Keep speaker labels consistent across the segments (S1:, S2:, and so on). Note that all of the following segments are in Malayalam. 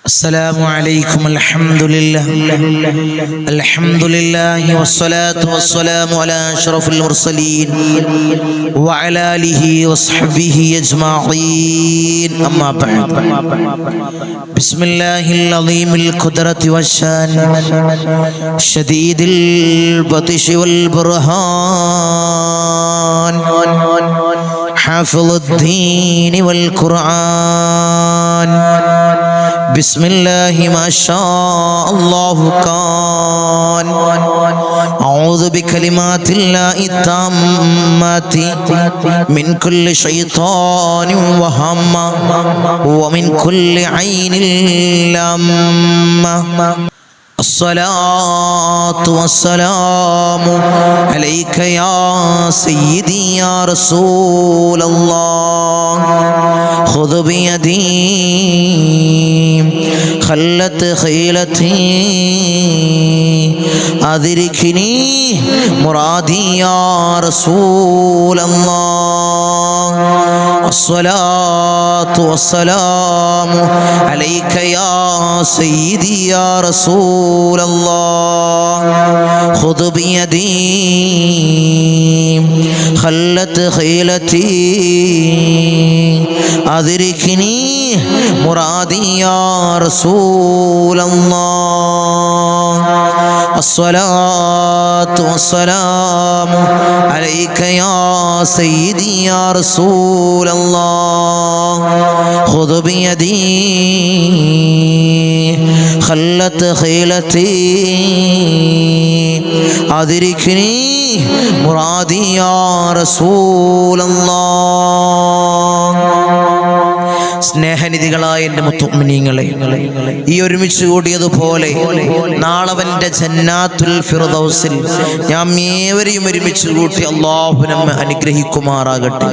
S1: السلام عليكم. الحمد لله والصلاة والسلام على أشرف المرسلين وعلى آله وصحبه أجمعين. أما بعد، بسم الله العظيم القدرة والشان شديد البطش والبرهان حافظ الدين والقرآن. بسم الله ما شاء الله كان. أعوذ بكلمات الله التامات من كل شيطان وهمة ومن كل عين لامة. الصلاة والسلام عليك يا سيدي يا رسول الله. خذ بيدي خلت خيلتي أدركني مرادي يا رسول الله. الصلاة والسلام عليك يا سيدي يا رسول الله. خذ بيدي خلت خيلتي أدركني مرادي يا رسول الله. الصلاة والسلام عليك يا سيدي يا رسول الله. خذ بيدي خلت خيلتي أدركني مرادي يا رسول الله. സ്നേഹനിധികളായ എൻ്റെ മുത്തുമിനീങ്ങളെ, ഈ ഒരുമിച്ച് കൂടിയതുപോലെ നാളവന്റെ ജന്നാത്തുൽ ഫിർദൗസിൽ നാം ഏവരെയും ഒരുമിച്ച് കൂട്ടി അല്ലാഹു നമ്മെ അനുഗ്രഹിക്കുമാറാകട്ടെ.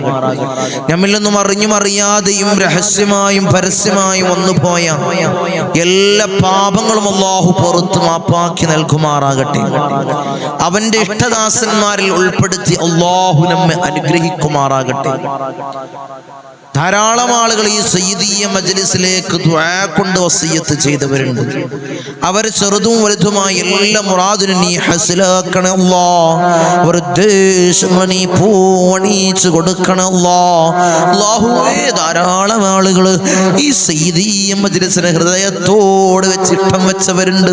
S1: നമ്മിൽ നിന്നും അറിഞ്ഞും അറിയാതെയും രഹസ്യമായും പരസ്യമായും വന്നുപോയ എല്ലാ പാപങ്ങളും അല്ലാഹു പുറത്ത് മാപ്പാക്കി നൽകുമാറാകട്ടെ. അവന്റെ ഇഷ്ടദാസന്മാരിൽ ഉൾപ്പെടുത്തി അല്ലാഹു നമ്മെ അനുഗ്രഹിക്കുമാറാകട്ടെ. ധാരാളം ആളുകൾ ഈ സയ്യിദിയ മജ്ലിസിലേക്ക് ദുആ കൊണ്ട് വസിയത്ത് ചെയ്തവരുണ്ട്. അവർ ചെറുതും വലുതുമായ എല്ലാ മുറാദിനും നീ ഹസിലാക്കണേ അല്ലാഹ്. അവർ ഉദ്ദേശങ്ങൾ നീ പൂവണിയിച്ച് കൊടുക്കണേ അല്ലാഹ്. അല്ലാഹുവേ, ധാരാളം ആളുകൾ ഈ സയ്യിദിയ മജ്ലിസിനെ ഹൃദയത്തോട് വെച്ച് ഇഷ്ടം വെച്ചവരുണ്ട്.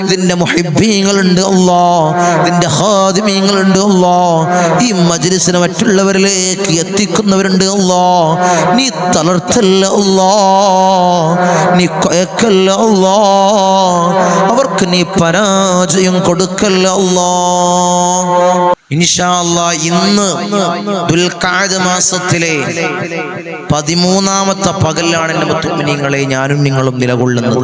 S1: ഇതിന്റെ മുഹിബ്ബീങ്ങളുണ്ട് അല്ലാഹ്, ഇതിന്റെ ഖാദിമീങ്ങളുണ്ട് അല്ലാഹ്. ഈ മജ്ലിസിനെ മറ്റുള്ളവരിലേക്ക് എത്തിക്കുന്നവരുണ്ട് അല്ലാഹ്. നീ തളർത്തല്ല അല്ലാഹ്, നീ കൊയക്കല്ല അല്ലാഹ്. അവർക്ക് നീ പരാജയം കൊടുക്കല്ല അല്ലാഹ്. ഇൻഷാ അല്ലാഹ് ഇന്ന് ദുൽഖഅദ മാസത്തിലെ 13ാമത്തെ പകലാണ് എൻ്റെ മുത്തുമിനീങ്ങളെ ഞാനും നിങ്ങളും നിലകൊള്ളുന്നത്.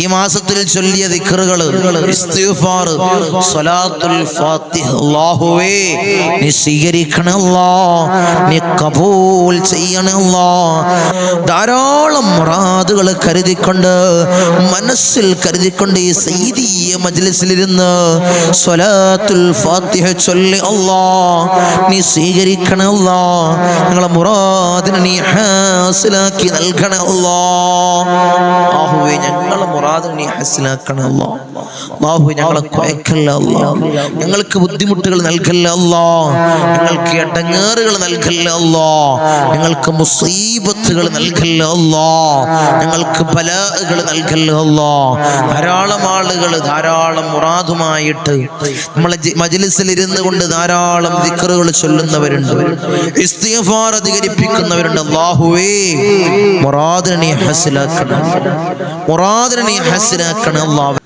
S1: ഈ മാസത്തിൽ ചൊല്ലിയ ദിക്റുകൾ, ഇസ്തിഗ്ഫാർ, സ്വലാത്തുൽ ഫാത്തിഹ, അല്ലാഹുവേ നീ സ്വീകരിക്കണേ അല്ലാഹ്, നീ കബൂൽ ചെയ്യണേ അല്ലാഹ്. ധാരാളം മുറാദുകൾ കരുതിക്കൊണ്ട്, മനസ്സിൽ കരുതിക്കൊണ്ട് ഈ സയ്യിദിയ മജ്ലിസിലിരുന്ന് സ്വലാത്തുൽ ഫാത്തിഹ ചൊല്ലി അല്ലാഹ് നീ സ്വീകരിക്കണേ അല്ലാഹ്. ഞങ്ങളെ മുറാദിനെ നീ ഹാസിലാക്കി നൽകണേ അല്ലാഹ്. അല്ലാഹുവേ, ഞങ്ങളെ നീ ഹസിലാക്കണേ അല്ലാഹ്. അല്ലാഹുവേ, ഞങ്ങളെ കൊയക്കല്ല അല്ലാഹ്, ഞങ്ങൾക്ക് ബുദ്ധിമുട്ടുകൾ നൽകല്ല അല്ലാഹ്, ഞങ്ങൾക്ക് ഇടങ്ങേറുകൾ നൽകല്ല അല്ലാഹ്, ഞങ്ങൾക്ക് മുസീബത്തുകൾ നൽകല്ല അല്ലാഹ്, ഞങ്ങൾക്ക് ബലാഅകൾ നൽകല്ല അല്ലാഹ്. ധാരാളം ആളുകൾ ധാരാളം മുറാദുമായിട്ട് നമ്മളെ മജ്ലിസിൽ ഇരുന്നു കൊണ്ട് ധാരാളം ദിക്റുകൾ ചൊല്ലുന്നവരുണ്ട്, ഇസ്തിഗ്ഫാർ അധികരിപ്പിക്കുന്നവരുണ്ട്. അല്ലാഹുവേ, മുറാദിനെ നീ ഹസിലാക്കണം, മുറാദിനെ നീ ഹസിലാക്കണം അല്ലാഹ്.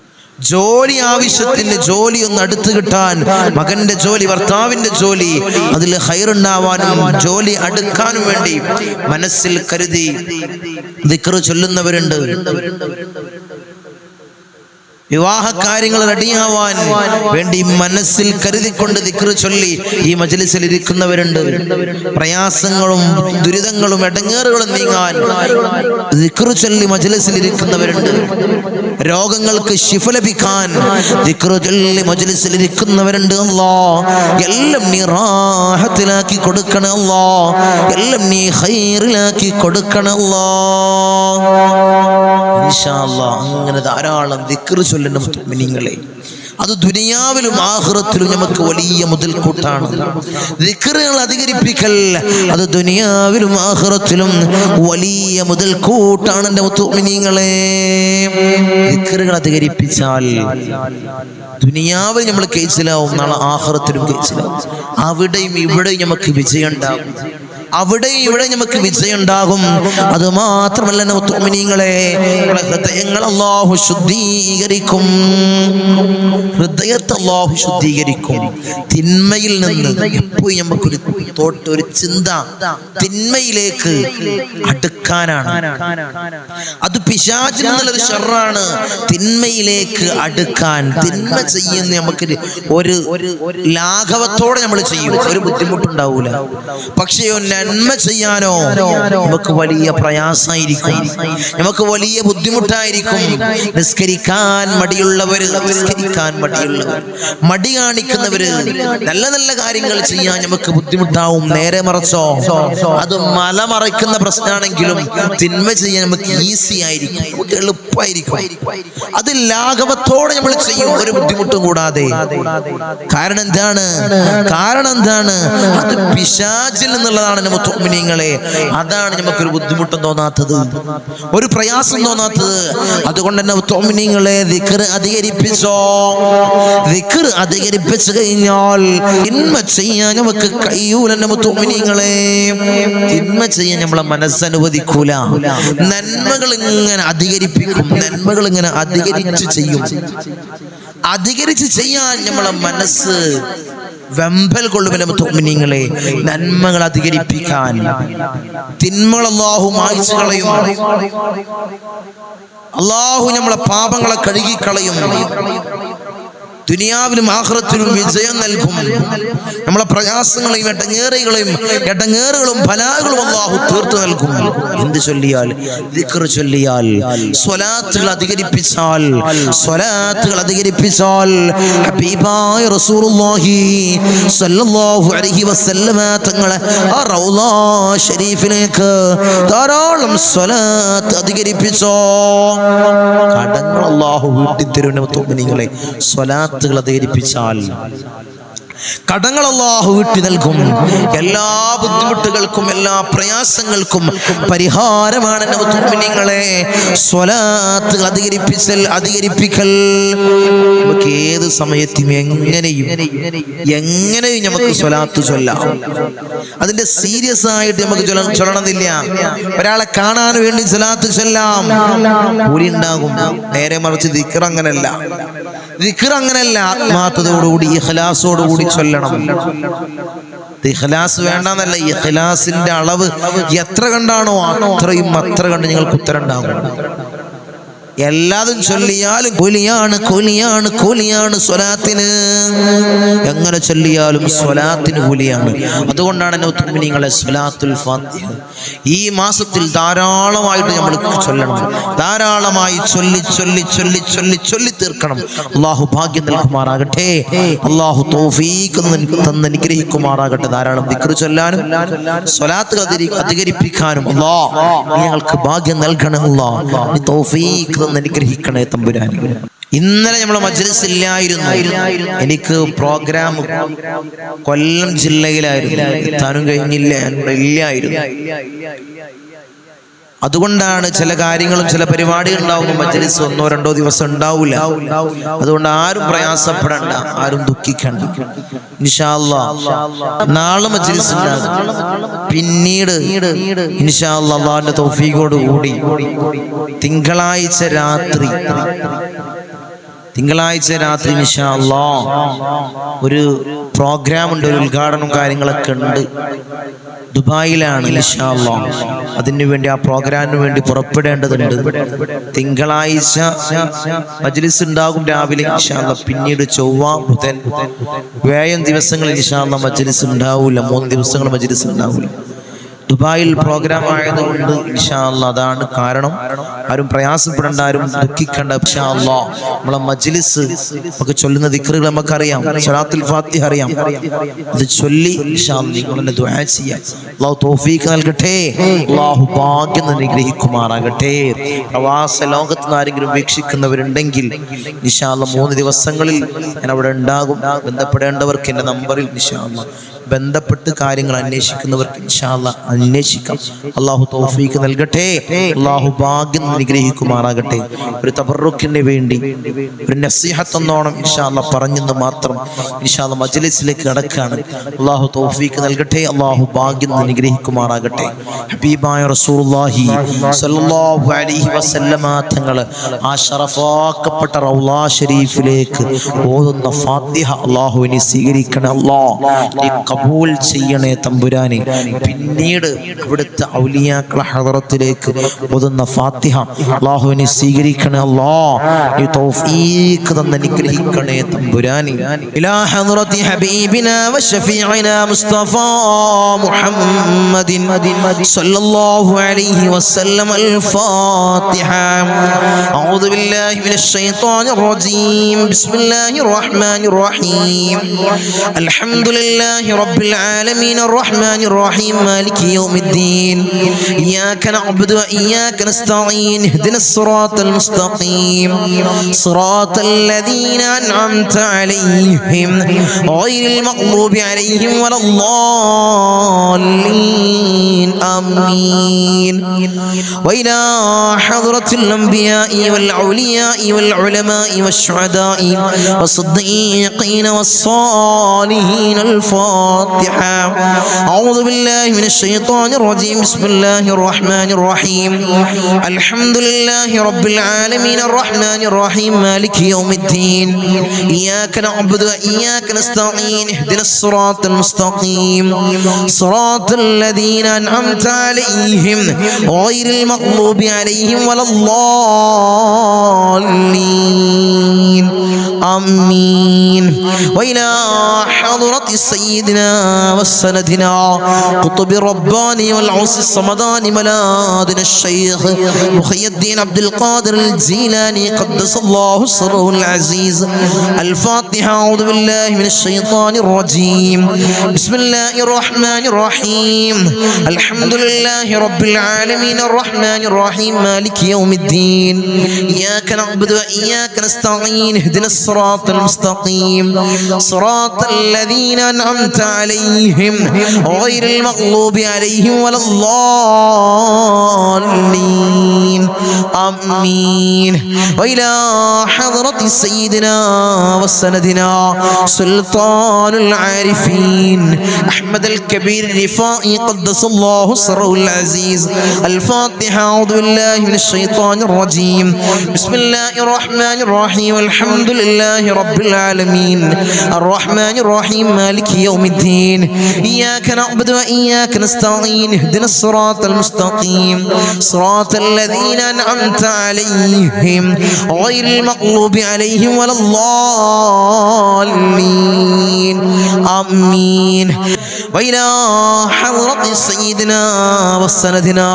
S1: ജോലി ആവശ്യത്തിന് ജോലി ഒന്ന് അടുത്ത് കിട്ടാൻ, മകന്റെ ജോലി, ഭർത്താവിന്റെ ജോലി, അതിൽ ഖൈറുണ്ടാവാനും ജോലി അടുക്കാനും വേണ്ടി മനസ്സിൽ കരുതി ദിക്ർ ചൊല്ലുന്നവരുണ്ട്. വിവാഹ കാര്യങ്ങൾ റെഡിയാവാൻ വേണ്ടി മനസ്സിൽ കരുതിക്കൊണ്ട് ദിക്ർ ചൊല്ലി ഈ മജ്ലിസിൽ ഇരിക്കുന്നവരുണ്ട്. പ്രയാസങ്ങളും ദുരിതങ്ങളും ഇടങ്ങേറുകളും നീങ്ങാൻ ദിക്ർ ചൊല്ലി മജ്ലിസിൽ ഇരിക്കുന്നവരുണ്ട്. രോഗങ്ങൾക്ക് ശിഫ ലഭിക്കാൻ ദിക്ർ ചൊല്ലി മജ്ലിസിൽ ഇരിക്കുന്നവരുണ്ട്. അല്ലാഹ് എല്ലാം നീ റാഹത്തിലാക്കി കൊടുക്കണേ അല്ലാഹ്, എല്ലാം നീ ഖൈറിലാക്കി കൊടുക്കണേ അല്ലാഹ്. ഇൻഷാ അല്ലാഹ് അങ്ങനെ ധാരാളം ദിക്ർ ചൊല്ലണം മുഅ്മിനീങ്ങളെ. അത് ദുനിയാവിലും ആഖിറത്തിലും നമുക്ക് വലിയ മുതൽക്കൂട്ടാണ്. ദിക്റുകൾ അധികരിപ്പിക്കൽ അത് ദുനിയാവിലും ആഖിറത്തിലും വലിയ മുതൽക്കൂട്ടാണ് എൻ്റെ മുഅ്മിനീങ്ങളെ. ദിക്റുകൾ അധികരിപ്പിച്ചാൽ ദുനിയാവിൽ നമ്മൾ കേസിലാവും, നാളെ ആഖിറത്തിലും കേസിലാവും. അവിടെയും ഇവിടെയും നമുക്ക് വിജയം ഉണ്ടാകും, അവിടെയും ഇവിടെ നമുക്ക് വിജയം ഉണ്ടാകും. അത് മാത്രമല്ല മുഅ്മിനീങ്ങളെ, ഹൃദയങ്ങൾ അല്ലാഹു ശുദ്ധീകരിക്കും, ഹൃദയത്തെ അല്ലാഹു ശുദ്ധീകരിക്കും. തിന്മയിൽ നിന്ന് എപ്പോഴും നമുക്കൊരു തോട്ട്, ഒരു ചിന്ത തിന്മയിലേക്ക് അടുക്കാനാണ്. അത് പിശാചിൽ നിന്നുള്ളൊരു ശർറാണ്. തിന്മയിലേക്ക് അടുക്കാൻ, തിന്മ ചെയ്യുന്ന നമുക്ക് ഒരു ലാഘവത്തോടെ നമ്മൾ ചെയ്യും, ഒരു ബുദ്ധിമുട്ടുണ്ടാവൂല. പക്ഷേ നന്മ ചെയ്യാനോ നമുക്ക് വലിയ പ്രയാസമായിരിക്കും, നമുക്ക് വലിയ ബുദ്ധിമുട്ടായിരിക്കും. നിസ്കരിക്കാൻ മടിയുള്ളവര്, മടി കാണിക്കുന്നവര്, നല്ല നല്ല കാര്യങ്ങൾ ചെയ്യാൻ നമുക്ക് ബുദ്ധിമുട്ടാവും. നേരെ മറിച്ചോ, അത് മലമറയ്ക്കുന്ന പ്രശ്നമാണെങ്കിലും തിന്മ ചെയ്യാൻ നമുക്ക് ഈസി ആയിരിക്കും, നമുക്ക് എളുപ്പമായിരിക്കും. അത് ലാഘവത്തോടെ നമ്മൾ ചെയ്യും, ഒരു ബുദ്ധിമുട്ടും കൂടാതെ. കാരണം എന്താണ്? അത് പിശാചിൽ നിന്നുള്ളതാണ് മുഅ്മിനീങ്ങളെ. അതാണ് നമുക്കൊരു ബുദ്ധിമുട്ടും തോന്നാത്തത്, ഒരു പ്രയാസം തോന്നാത്തത്. അതുകൊണ്ട് തന്നെ മുഅ്മിനീങ്ങളെ ദിക്ർ അധികരിപ്പിച്ചോ. ദിക്ർ അധികരിപ്പിച്ചു കഴിഞ്ഞാൽ തിന്മ ചെയ്യാൻ നമുക്ക് കഴിയൂല മുഅ്മിനീങ്ങളെ. തിന്മ ചെയ്യാൻ നമ്മളെ മനസ്സനുവദിക്കൂല. നന്മകൾ ഇങ്ങനെ അധികരിപ്പിക്കും, നന്മകൾ ഇങ്ങനെ അധികരിച്ച് ചെയ്യും. അധികരിച്ച് ചെയ്യാൻ നമ്മളെ മനസ്സ് വെമ്പൽ കൊള്ളുമെന്ന് മുഅ്മിനീങ്ങളെ. നന്മകൾ അധികരിപ്പിക്കാൻ തിന്മകൾ അല്ലാഹു മായ്ച്ചു കളയും. അല്ലാഹു നമ്മളെ പാപങ്ങളെ കഴുകിക്കളയും. ദുനിയാവിലും ആഖിറത്തിലും വിജയം നൽകും. നമ്മളെ പ്രയാസങ്ങളെയും ഇടങ്ങേറുകളും ബലാകളും അല്ലാഹു തീർത്തു നൽകും. എന്ത് ചൊല്ലിയാൽ? ദിക്ർ ചൊല്ലിയാൽ, സ്വലാത്തുകൾ അധികരിപ്പിച്ചാൽ ഹബീബായ റസൂലുള്ളാഹി സ്വല്ലല്ലാഹു അലൈഹി വസല്ലമ തങ്ങളെ ആ റൗള ശരീഫിലേക്ക് ധാരാളം സ്വലാത്ത് അധികരിപ്പിച്ചോ. കടങ്ങൾ അല്ലാഹു വീട്ടിത്തരുന്ന മുഅ്മിനീങ്ങളെ. സ്വലാത്തുകൾ അധികരിപ്പിച്ചാൽ കടങ്ങൾ അല്ലാഹു വീട്ടി നൽകും. എല്ലാ ബുദ്ധിമുട്ടുകൾക്കും എല്ലാ പ്രയാസങ്ങൾക്കും പരിഹാരമാണ് മുഅ്മിനീങ്ങളെ സ്വലാത്തുകൾ അധികരിപ്പിക്കൽ. നമുക്ക് ഏത് സമയത്തും എങ്ങനെയും നമുക്ക് സ്വലാത്ത് ചൊല്ലാം. അതിന്റെ സീരിയസ് ആയിട്ട് നമുക്ക് ചൊല്ലണമെന്നില്ല. ഒരാളെ കാണാൻ വേണ്ടി സ്വലാത്ത് ചൊല്ലാം, കൂലി ഉണ്ടാകും. നേരെ മറിച്ച് ദിക്ർ അങ്ങനല്ല. ആത്മാർത്ഥതയോടുകൂടി ഇഖ്ലാസോടുകൂടി ചൊല്ലണം. ഇഖ്ലാസ് വേണ്ടെന്നല്ല, ഇഖ്ലാസിന്റെ അളവ് എത്ര കണ്ടാണോ അത്ര കണ്ട് നിങ്ങൾക്ക് ഉത്തരം ഉണ്ടാകും. എല്ലാതും ചൊല്ലിയാലും കൂലിയാണ് സ്വലാത്തിന്. എങ്ങനെ ചൊല്ലിയാലും സ്വലാത്തിന് കൂലിയാണ്. അതുകൊണ്ടാണ് മുഅ്മിനീങ്ങളെ സ്വലാത്തുൽ ഫാത്തിഹ ഈ മാസത്തിൽ ധാരാളമായിട്ട് നമ്മൾ ചൊല്ലണം. ധാരാളമായി ചൊല്ലി തീർക്കണം. അല്ലാഹു ഭാഗ്യം നൽകുമാറാകട്ടെ. അല്ലാഹു തൗഫീഖ് അനുഗ്രഹിക്കുമാറാകട്ടെ. ധാരാളം ദിക്ർ ചൊല്ലാനും സ്വലാത്ത് അധികരിപ്പിക്കാനും അല്ലാഹ് ഞങ്ങൾക്ക് ഭാഗ്യം നൽകണം. അല്ലാഹ് തൗഫീഖ് അനുഗ്രഹിക്കണേ തമ്പുരാൻ. ഇന്നലെ നമ്മളെ മജ്‌ലിസ് ഇല്ലായിരുന്നു. എനിക്ക് പ്രോഗ്രാം കൊല്ലം ജില്ലയിലായിരുന്നു, എത്താനും കഴിഞ്ഞില്ല, ഇല്ലായിരുന്നു. അതുകൊണ്ടാണ് ചില കാര്യങ്ങളും ചില പരിപാടികൾ ഉണ്ടാവുമ്പോൾ മജ്‌ലിസ് 1-2 ദിവസം ഉണ്ടാവില്ല. അതുകൊണ്ട് ആരും പ്രയാസപ്പെടണ്ട, ആരും ദുഃഖിക്കണ്ട. ഇൻഷാ അല്ലാഹ് നാളെ മജ്‌ലിസ് ഉണ്ടാകും. പിന്നീട് ഇൻഷാ അല്ലാഹ് അല്ലാഹുവിന്റെ തൗഫീഖോട് കൂടി തിങ്കളാഴ്ച രാത്രി ഇൻഷാ അല്ലാഹ് ഒരു പ്രോഗ്രാം ഉണ്ട്, ഒരു ഉദ്ഘാടനവും കാര്യങ്ങളൊക്കെ ഉണ്ട്. ദുബായിലാണ് ഇൻഷാ അല്ലാഹ്. അതിനുവേണ്ടി ആ പ്രോഗ്രാമിന് വേണ്ടി പുറപ്പെടേണ്ടതുണ്ട്. തിങ്കളാഴ്ച മജ്ലിസ് ഉണ്ടാകും രാവിലെ ഇൻഷാ അല്ലാഹ്. പിന്നീട് ചൊവ്വ, ബുധൻ, വ്യാഴം ദിവസങ്ങളിൽ ഇൻഷാ അല്ലാഹ് മജ്ലിസ് ഉണ്ടാവില്ല. 3 ദിവസങ്ങൾ മജ്ലിസ് ഉണ്ടാവില്ല. ദുബായിൽ പ്രോഗ്രാം ആയതുകൊണ്ട് ഇൻഷാ അല്ലാഹ് അതാണ് കാരണം. ആരും പ്രയാസപ്പെടേണ്ട, ആരും ദുഃഖിക്കേണ്ട. ഇൻഷാ അല്ലാഹ് നമ്മളെ മജ്ലിസ് നമുക്ക് ചൊല്ലുന്ന ദിക്റുകൾ നമുക്കറിയാം, സ്വലാത്തുൽ ഫാത്തിഹ അറിയാം. അത് ചൊല്ലി ഇൻഷാ അല്ലാഹ് നിങ്ങൾ എന്നെ ദുആ ചെയ്യാം. അല്ലാഹു തൗഫീഖ് നൽകട്ടെ, അല്ലാഹു ഭാഗ്യം അനുഗ്രഹിക്കുമാറാകട്ടെ. പ്രവാസ ലോകത്ത് നിന്ന് ആരെങ്കിലും വീക്ഷിക്കുന്നവരുണ്ടെങ്കിൽ ഇൻഷാ അല്ലാഹ് 3 ദിവസങ്ങളിൽ ഞാൻ അവിടെ ഉണ്ടാകും. ബന്ധപ്പെടേണ്ടവർക്ക് എൻ്റെ നമ്പറിൽ ഇൻഷാ അല്ലാഹ് ബന്ധപ്പെട്ട് കാര്യങ്ങൾ അന്വേഷിക്കുന്നവർക്ക് ഇൻഷാ അല്ലാഹ് അന്വേഷിക്കാം. അല്ലാഹു തൗഫീഖ് നൽകട്ടെ, അല്ലാഹു ഭാഗ്യം അനുഗ്രഹിക്കുമാറാകട്ടെ. ഒരു തബറുക്കിന് വേണ്ടി ഒരു നസീഹത്ത് എന്നോണം ഇൻഷാ അല്ലാഹ് പറഞ്ഞെന്ന് മാത്രം ഇൻഷാ അല്ലാഹ് മജ്ലിസിലേക്ക് കടക്കാണ്. അല്ലാഹു തൗഫീഖ് നൽകട്ടെ, അല്ലാഹു ഭാഗ്യം അനുഗ്രഹിക്കുമാറാകട്ടെ. ഹബീബായ റസൂലുള്ളാഹി സ്വല്ലല്ലാഹു അലൈഹി വസല്ലമ തങ്ങൾ ആ ശറഫാക്കപ്പെട്ട റൗള ശരീഫിലേക്ക് ഓതുന്ന ഫാത്തിഹ അല്ലാഹുവിനെ സ്വീകരിക്കണേ. അല്ലാഹ് കബൂൽ ചെയ്യണേ തമ്പുരാനെ. പിന്നീട് ഇവിടുത്തെ ഔലിയാക്കളെ ഹദറത്തിലേക്ക് ഓതുന്ന ഫാത്തിഹ അല്ലാഹുവിനെ സ്വീകരിക്കണേ. അല്ലാഹ് തൗഫീഖ് തന്ന് അനുഗ്രഹിക്കണേ തമ്പുരാനെ. ഇലാ ഹദറത്തി ഹബീബിനാ വശഫീഇനാ മുസ്തഫ മുഹമ്മദിൻ സ്വല്ലല്ലാഹു അലൈഹി വസല്ലം. അൽ ഫാത്തിഹ. അഊദു ബില്ലാഹി മിനശ് ശൈത്വാനിർ റജീം. ബിസ്മില്ലാഹിർ റഹ്മാനിർ റഹീം. അൽഹംദുലില്ലാഹി رب العالمين الرحمن الرحيم مالك يوم الدين إياك نعبد وإياك نستعين اهدنا الصراط المستقيم صراط الذين أنعمت عليهم غير المغضوب عليهم ولا الضالين آمين. وإلى حضرة الأنبياء والأولياء والعلماء والشهداء والصديقين والصالحين الفاتحة. أعوذ بالله من الشيطان الرجيم. بسم الله الرحمن الرحيم. الحمد لله رب العالمين الرحمن الرحيم مالك يوم الدين إياك نعبد وإياك نستعين اهدنا الصراط المستقيم صراط الذين أنعمت عليهم غير المغضوب عليهم ولا الضالين آمين. وإلى حضرة سيدنا وسندنا قطب الرباني والعوس الصمداني ملاذنا الشيخ محي الدين عبد القادر الجيلاني قدس الله سره العزيز. الفاتحة. أعوذ بالله من الشيطان الرجيم. بسم الله الرحمن الرحيم. الحمد لله رب العالمين الرحمن الرحيم مالك يوم الدين إياك نعبد وإياك نستعين اهدنا الصراط المستقيم صراط الذين أنعمت عليهم غير المغضوب عليهم ولا الضالين آمين. وإلى حضرة سيدنا وسندنا سلطان العارفين أحمد الكبير الرفائي قدس الله سره العزيز. الفاتحة. أعوذ بالله من الشيطان الرجيم. بسم الله الرحمن الرحيم. الحمد لله رب العالمين الرحمن الرحيم مالك يوم الدين إياك نعبد وإياك نستعين اهدنا الصراط المستقيم صراط الذين أنعمت عليهم غير المغضوب عليهم ولا الضالين آمين. وإلى حضرة سيدنا وسندنا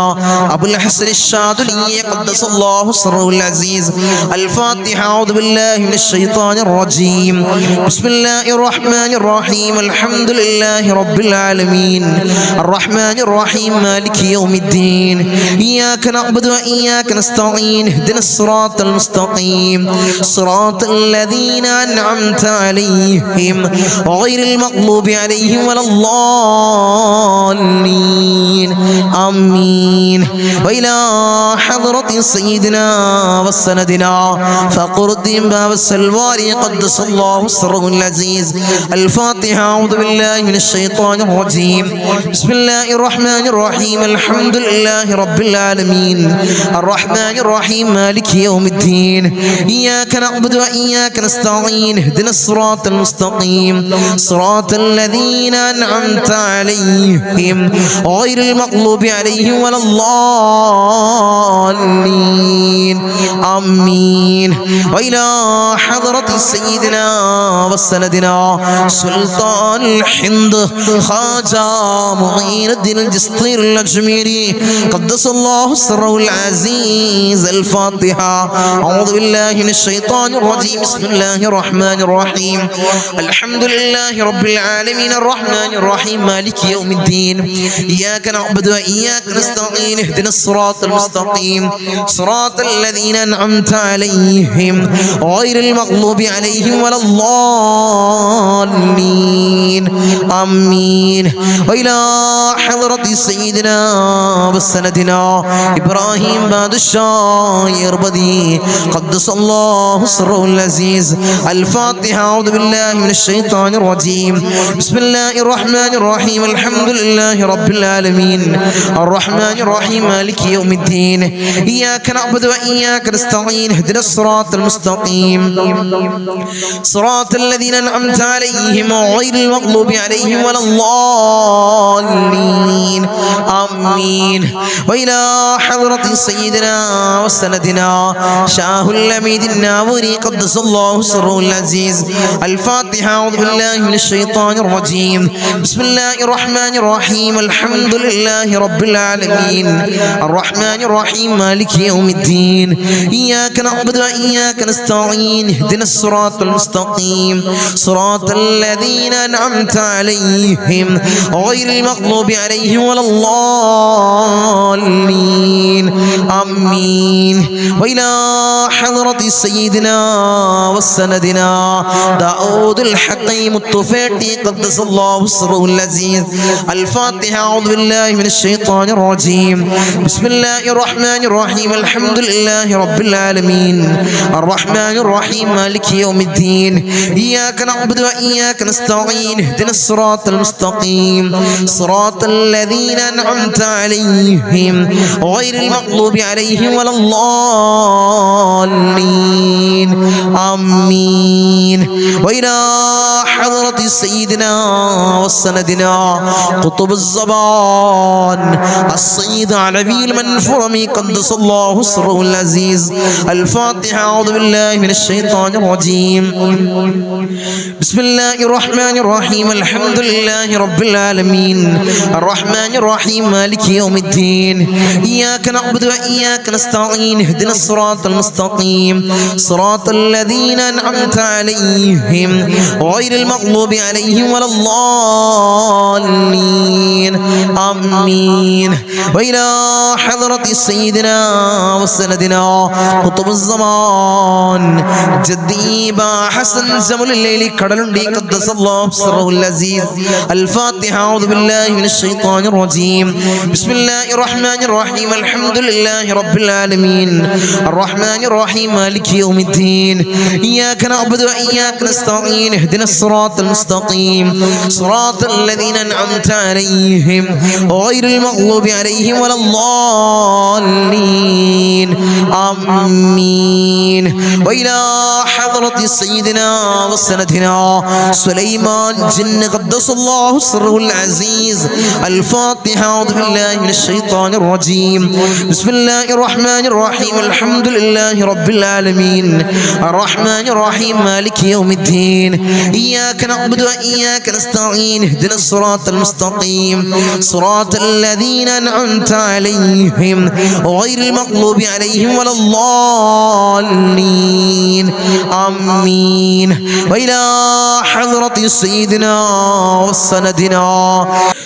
S1: أبو الحسن الشاذلي قدس الله سره العزيز. الفاتحة. أعوذ بالله من الشيطان الرجيم. بسم الله الرحمن الرحيم. الحمد لله رب العالمين الرحمن الرحيم مالك يوم الدين إياك نعبد وإياك نستعين اهدنا الصراط المستقيم صراط الذين أنعمت عليهم غير المغضوب عليهم ولا الضالين آمين. وإلى حضرة سيدنا وسندنا فقر الدين باب السلوى الغفاري قدس الله سره العزيز. الفاتحة. أعوذ بالله من الشيطان الرجيم. بسم الله الرحمن الرحيم. الحمد لله رب العالمين الرحمن الرحيم مالك يوم الدين إياك نعبد وإياك نستعين اهدنا الصراط المستقيم صراط الذين أنعمت عليهم غير المغضوب عليهم ولا الضالين آمين. وإلى حضرة سيدنا وسندنا سلطان الهند خواجة معين الدين الجسطير الأجميري قدس الله سره العزيز. الفاتحة. أعوذ بالله من الشيطان الرجيم. بسم الله الرحمن الرحيم. الحمد لله رب العالمين الرحمن الرحيم مالك يوم الدين إياك نعبد وإياك نستعين اهدنا الصراط المستقيم صراط الذين أنعمت عليهم غير المغضوب عليهم ولا الضالين آمين. وإلى حضرة سيدنا وسندنا إبراهيم بادشاه يربدي قدس الله سره العزيز. الفاتحة. أعوذ بالله من الشيطان الرجيم. بسم الله الرحمن الرحيم. الحمد لله رب العالمين الرحمن الرحيم مالك يوم الدين إياك نعبد وإياك نستعين اهدنا الصراط المستقيم صراط الذين أنعمت عليهم غير المغضوب عليهم ولا الضالين آمين. وإلى حضرة سيدنا وسندنا شاه الأميد الناوري قدس الله سره العزيز. الفاتحة. أعوذ بالله من الشيطان الرجيم. بسم الله الرحمن الرحيم. الحمد لله رب العالمين الرحمن الرحيم مالك يوم الدين إياك نعبد وإياك نستعين اهدنا الصراط المستقيم صراط الذين أنعمت عليهم غير المغضوب عليهم ولا الضالين آمين. وإلى حضرة سيدنا وسندنا داود الحكيم الطفيلي قدس الله سره العزيز. الفاتحة. أعوذ بالله من الشيطان الرجيم. بسم الله الرحمن الرحيم. الحمد لله رب العالمين الرحمن الرحيم مالك يوم الدين إياك نعبد وإياك نستعين اهدنا الصراط المستقيم صراط الذين أنعمت عليهم غير المغضوب عليهم ولا الضالين آمين. وإلى حضرة سيدنا وسندنا قطب الزمان السيد علوي المنفرمي قدس الله سره العزيز. الفاتحة. أعوذ بالله من الشيطان الرجيم. بسم الله الرحمن الرحيم. الحمد لله رب العالمين الرحمن الرحيم مالك يوم الدين إياك نعبد وإياك نستعين اهدنا الصراط المستقيم صراط الذين أنعمت عليهم غير المغضوب عليهم ولا الضالين آمين. وإلى حضرة سيدنا وسندنا قطب الزمان جدي با حسن زمل الليل كدلندي قدس الله سره العزيز. الفاتحة. أعوذ بالله من الشيطان الرجيم. بسم الله الرحمن الرحيم. الحمد لله رب العالمين الرحمن الرحيم مالك يوم الدين إياك نعبد وإياك نستعين اهدنا الصراط المستقيم صراط الذين أنعمت عليهم غير المغضوب عليهم ولا الضالين آمين. وإلى حضرة سيدنا وسندنا سليمان جن قدس الله سره العزيز. الفاتحة. أعوذ بالله من الشيطان الرجيم. بسم الله الرحمن الرحيم. الحمد لله رب العالمين الرحمن الرحيم مالك يوم الدين إياك نعبد وإياك نستعين اهدنا الصراط المستقيم صراط الذين أنعمت عليهم غير المغضوب عليهم ولا الضالين آمين. وإلى حضرة سيدنا وسندنا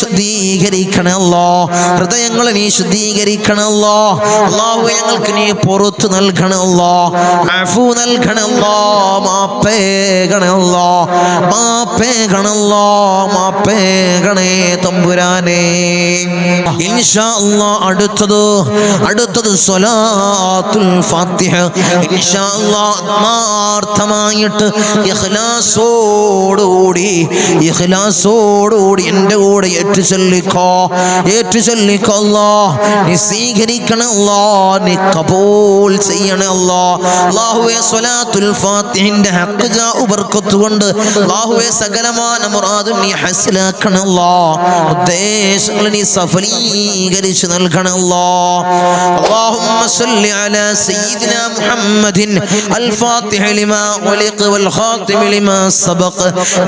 S1: ശുദ്ധീകരിക്കണമല്ലോ, ഹൃദയങ്ങളെ നീ ശുദ്ധീകരിക്കണമല്ലോ. അല്ലാഹുവേ ഞങ്ങൾക്ക് നീ പുറത്തു നൽകണമല്ലോ, അഫു നൽകണമല്ലോ, മാപ്പേകണമല്ലോ, മാപ്പേകണമല്ലോ, മാപ്പേകണേ തമ്പുരാനേ. ഇൻഷാ അല്ലാഹ് അടുത്തത് സ്വലാത്തുൽ ഫാത്തിഹ. ഇൻഷാ അല്ലാഹ് ആത്മാർത്ഥമായിട്ട് ഇഖ്ലാസോടുകൂടി എൻ്റെ കൂടെ ഏറ്റുചൊല്ലിക്കോ അല്ലാഹ്. നീ സ്വീകരിക്കണം അല്ലാഹ്, നീ കബൂൽ ചെയ്യണം അല്ലാഹ്. അല്ലാഹുവേ സ്വലാത്തുൽ ഫാത്തിഹിന്റെ ഹഖ് ജാഉ ബർക്കത്ത് കൊണ്ട് അല്ലാഹുവേ സകലമായ മുറാദും നീ ഹസ്സലാക്കണം അല്ലാഹ്. ഉദ്ദേശങ്ങൾ നീ സഫലീകരിച്ചു നൽകണം അല്ലാഹ്. اللهم صل على سيدنا محمد الفاتح لما ولق والخاتم لما سبق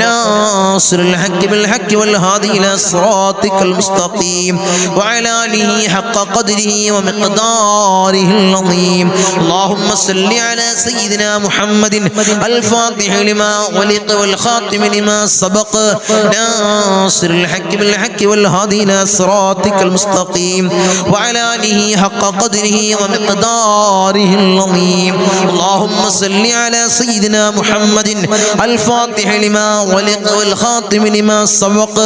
S1: ناصر الحق بالحق والهادي إلى صراطك المستقيم وعلى آله حق قدره ومقداره العظيم. اللهم صل على سيدنا محمد الفاتح لما ولق والخاتم لما سبق ناصر الحق بالحق والهادي إلى صراطك المستقيم وعلى آله حق قدره ومقداره العظيم. اللهم صل على سيدنا محمد الفاتح لما ولق والخاتم لما سبق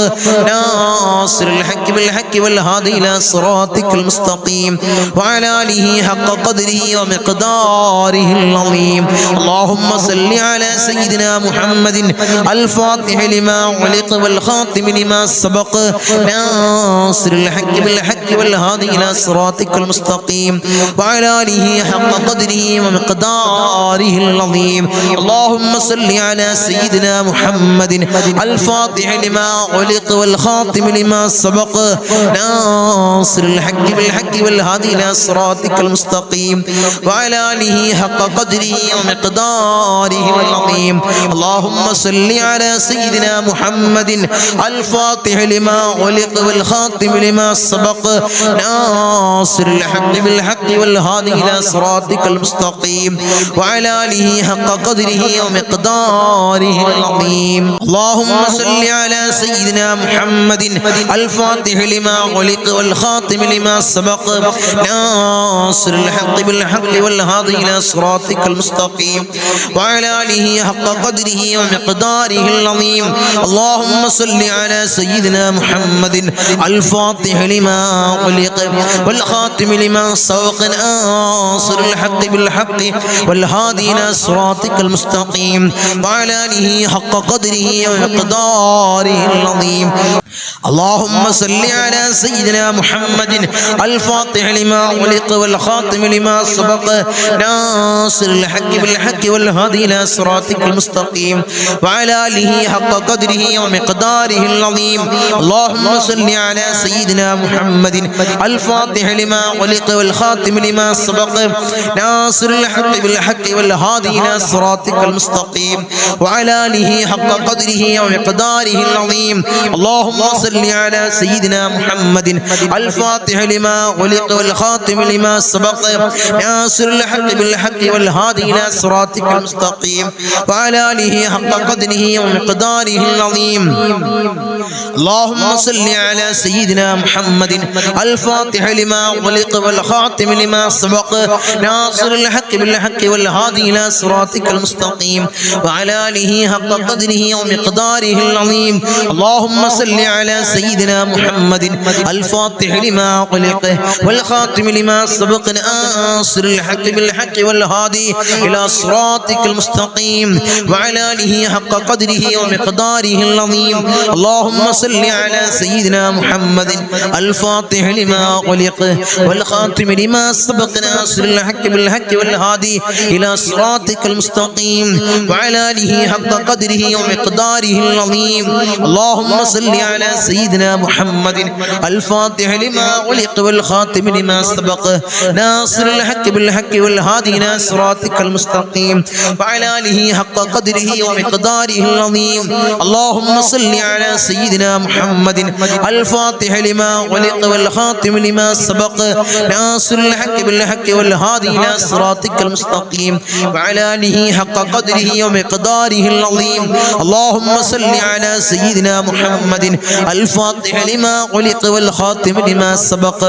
S1: ناصر الحق بالحق والهادي إلى صراطك المستقيم وعلى آله حق قدره ومقداره العظيم. اللهم صل على سيدنا محمد الفاتح لما ولق والخاتم لما سبق ناصر الحق بالحق والهادي إلى صراطك المستقيم وعلى آله حق قدره ومقداره العظيم. اللهم صل على سيدنا محمد الفاتح لما ولق والخاتم لما سبق ناصر الحق بالحق والهادي إلى صراطك المستقيم وعلى آله حق قدره ومقداره العظيم. اللهم صل على سيدنا محمد الفاتح لما ولق والخاتم لما سبق ناصر الحق بالحق والهادي إلى صراطك المستقيم وعلى آله حق قدره ومقداره العظيم. اللهم صل على سيدنا محمد الفاتح لما ولق والخاتم لما سبق ناصر الحق بالحق والهادي إلى صراطك المستقيم وعلى آله حق قدره ومقداره العظيم. اللهم صل على سيدنا محمد الفاتح لما ولق والخاتم لما سبق ناصر الحق بالحق والهادي إلى صراطك المستقيم وعلى آله حق قدره ومقداره العظيم. اللهم صل على سيدنا محمد الفاتح لما ولق والخاتم لما سبق ناصر الحق بالحق والهادي إلى صراطك المستقيم وعلى آله حق قدره ومقداره العظيم. اللهم صل على سيدنا محمد الفاتح لما ولق والخاتم لما سبق ناصر الحق بالحق والهادي إلى صراطك المستقيم وعلى آله حق قدره ومقداره العظيم. اللهم صل على سيدنا محمد الفاتح لما ولق والخاتم لما سبق ناصر الحق بالحق والهادي إلى صراطك المستقيم وعلى آله حق قدره ومقداره العظيم. اللهم صل على سيدنا محمد الفاتح لما ولق والخاتم لما سبق ناصر الحق بالحق والهادي إلى صراطك المستقيم وعلى آله حق قدره ومقداره العظيم. اللهم صل على سيدنا محمد الفاتح لما ولق والخاتم لما سبق ناصر الحق بالحق والهادي إلى صراطك المستقيم وعلى آله حق قدره ومقداره العظيم. اللهم صل على سيدنا محمد الفاتح لما ولق والخاتم لما سبق ناصر الحق بالحق والهادي إلى صراطك المستقيم وعلى آله حق قدره ومقداره العظيم. اللهم صل على سيدنا محمد الفاتح لما ولق والخاتم لما سبق ناصر الحق بالحق والهادي إلى صراطك المستقيم وعلى آله حق قدره ومقداره العظيم. اللهم صل على سيدنا محمد الفاتح لما ولق والخاتم لما سبق ناصر الحق بالحق والهادي إلى صراطك المستقيم وعلى آله حق قدره ومقداره العظيم. اللهم صل على سيدنا محمد الفاتح لما غلق والخاتم لما سبق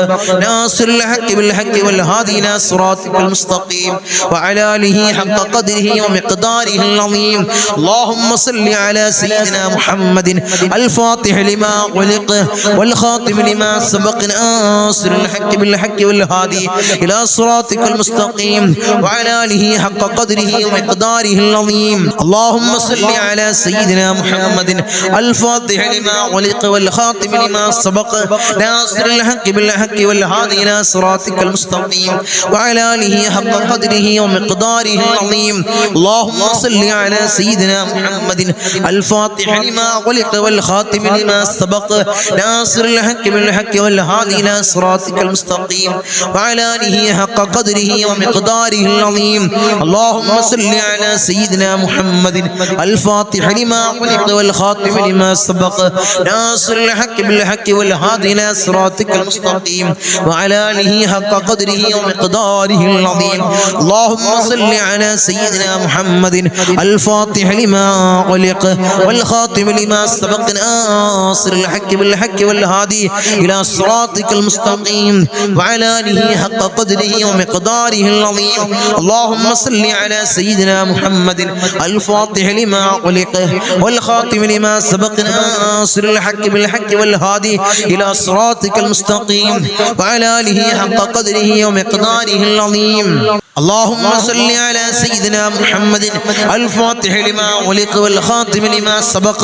S1: ناصر الحق بالحق والهادي إلى صراطك المستقيم وعلى آله حق قدره ومقداره العظيم. اللهم صل على سيدنا محمد الفاتح لما غلق والخاتم لما سبق ناصر الحق بالحق والهادي إلى صراطك المستقيم وعلى آله حق قدره ومقداره العظيم. اللهم صل على سيدنا محمد الفاتح لما غلق والخاتم لما سبق ناصر الحق بالحق والهادي إلى صراطك المستقيم وعلى آله حق قدره ومقداره العظيم. اللهم صل على سيدنا محمد الفاتح لما غلق والخاتم لما سبق ناصر الحق بالحق والهادي إلى صراطك المستقيم وعلى آله حق قدره ومقداره العظيم. اللهم صل على سيدنا محمد الفاتح لما غلق والخاتم لما سبق ناصر الحق بالحق والهادي إلى صراطك المستقيم وعلى آله حق قدره ومقداره العظيم. اللهم صل على سيدنا محمد الفاتح لما غلق والخاتم لما سبق ناصر الحق بالحق والهادي إلى صراطك المستقيم وعلى آله حق قدره ومقداره العظيم. اللهم صل على سيدنا محمد الفاتح لما غلق والخاتم لما سبق ناصر الحق بالحق والهادي إلى صراطك المستقيم وعلى آله حق قدره ومقداره العظيم. اللهم صل على سيدنا محمد الفاتح لما غلق والخاتم لما سبق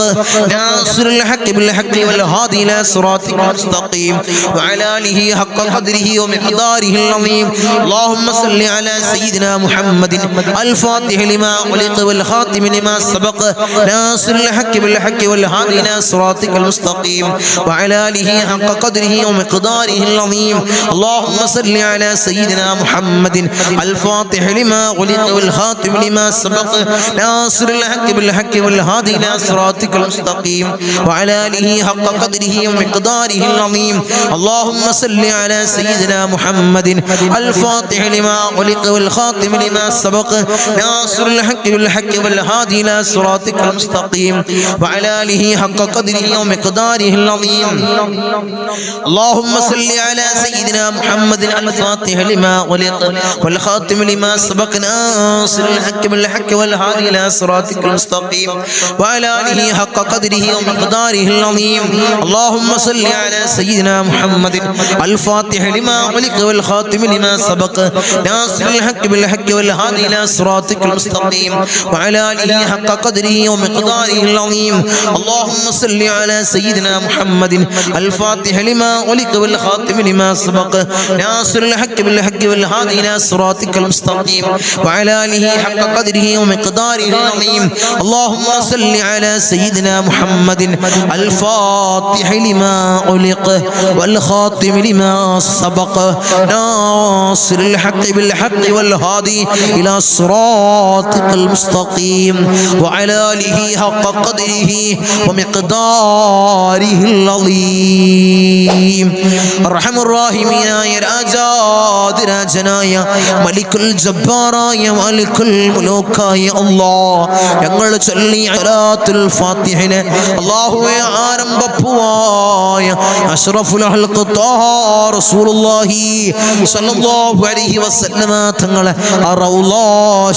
S1: ناصر الحق بالحق والهادي إلى صراطك المستقيم وعلى آله حق قدره ومقداره العظيم. اللهم صل على سيدنا محمد الفاتح لما غلق والخاتم لما سبق ناصر الحق بالحق والهادي إلى صراطك المستقيم وعلى آله حق قدره ومقداره العظيم. اللهم صل على سيدنا محمد الفاتح لما غلق والخاتم لما سبق ناصر الحق بالحق والهادي إلى صراطك المستقيم وعلى آله حق قدره ومقداره العظيم. اللهم صل على سيدنا محمد الفاتح لما غلق والخاتم لما سبق ناصر الحق بالحق والهادي إلى صراطك المستقيم وعلى آله حق قدره ومقداره العظيم. اللهم صل على سيدنا محمد الفاتح لما غلق والخاتم لما سبق ناصر الحق بالحق والهادي إلى صراطك المستقيم وعلى آله حق قدره ومقداره العظيم. اللهم صل على سيدنا محمد الفاتح لما غلق والخاتم لما سبق ناصر الحق بالحق والهادي إلى صراطك المستقيم وعلى آله حق قدره ومقداره العظيم. اللهم صل على سيدنا محمد الفاتح لما غلق والخاتم لما سبق ناصر الحق بالحق والهادي إلى صراطك المستقيم وعلى آله حق قدره ومقداره العظيم. اللهم صل على سيدنا محمد الفاتح لما غلق والخاتم لما سبق ناصر الحق بالحق والهادي إلى صراطك المستقيم وعلى آله حق قدره ومقداره العظيم. أرحم الراحمين يا രാജാതിരാജനായ മലിക്കുൽ ജബ്ബാറായ മലിക്കുൽ മുലൂക്കായ അല്ലാഹ് ഞങ്ങൾ ചൊല്ലിയ സലാത്തുൽ ഫാത്തിഹിനെ അല്ലാഹുവേ ആരംഭപ്പുവായ അഷ്റഫുൽ ഖൽഖ് ത്വാഹ റസൂലുള്ളാഹി സ്വല്ലല്ലാഹു അലൈഹി വസല്ലമ തങ്ങളെ റൗള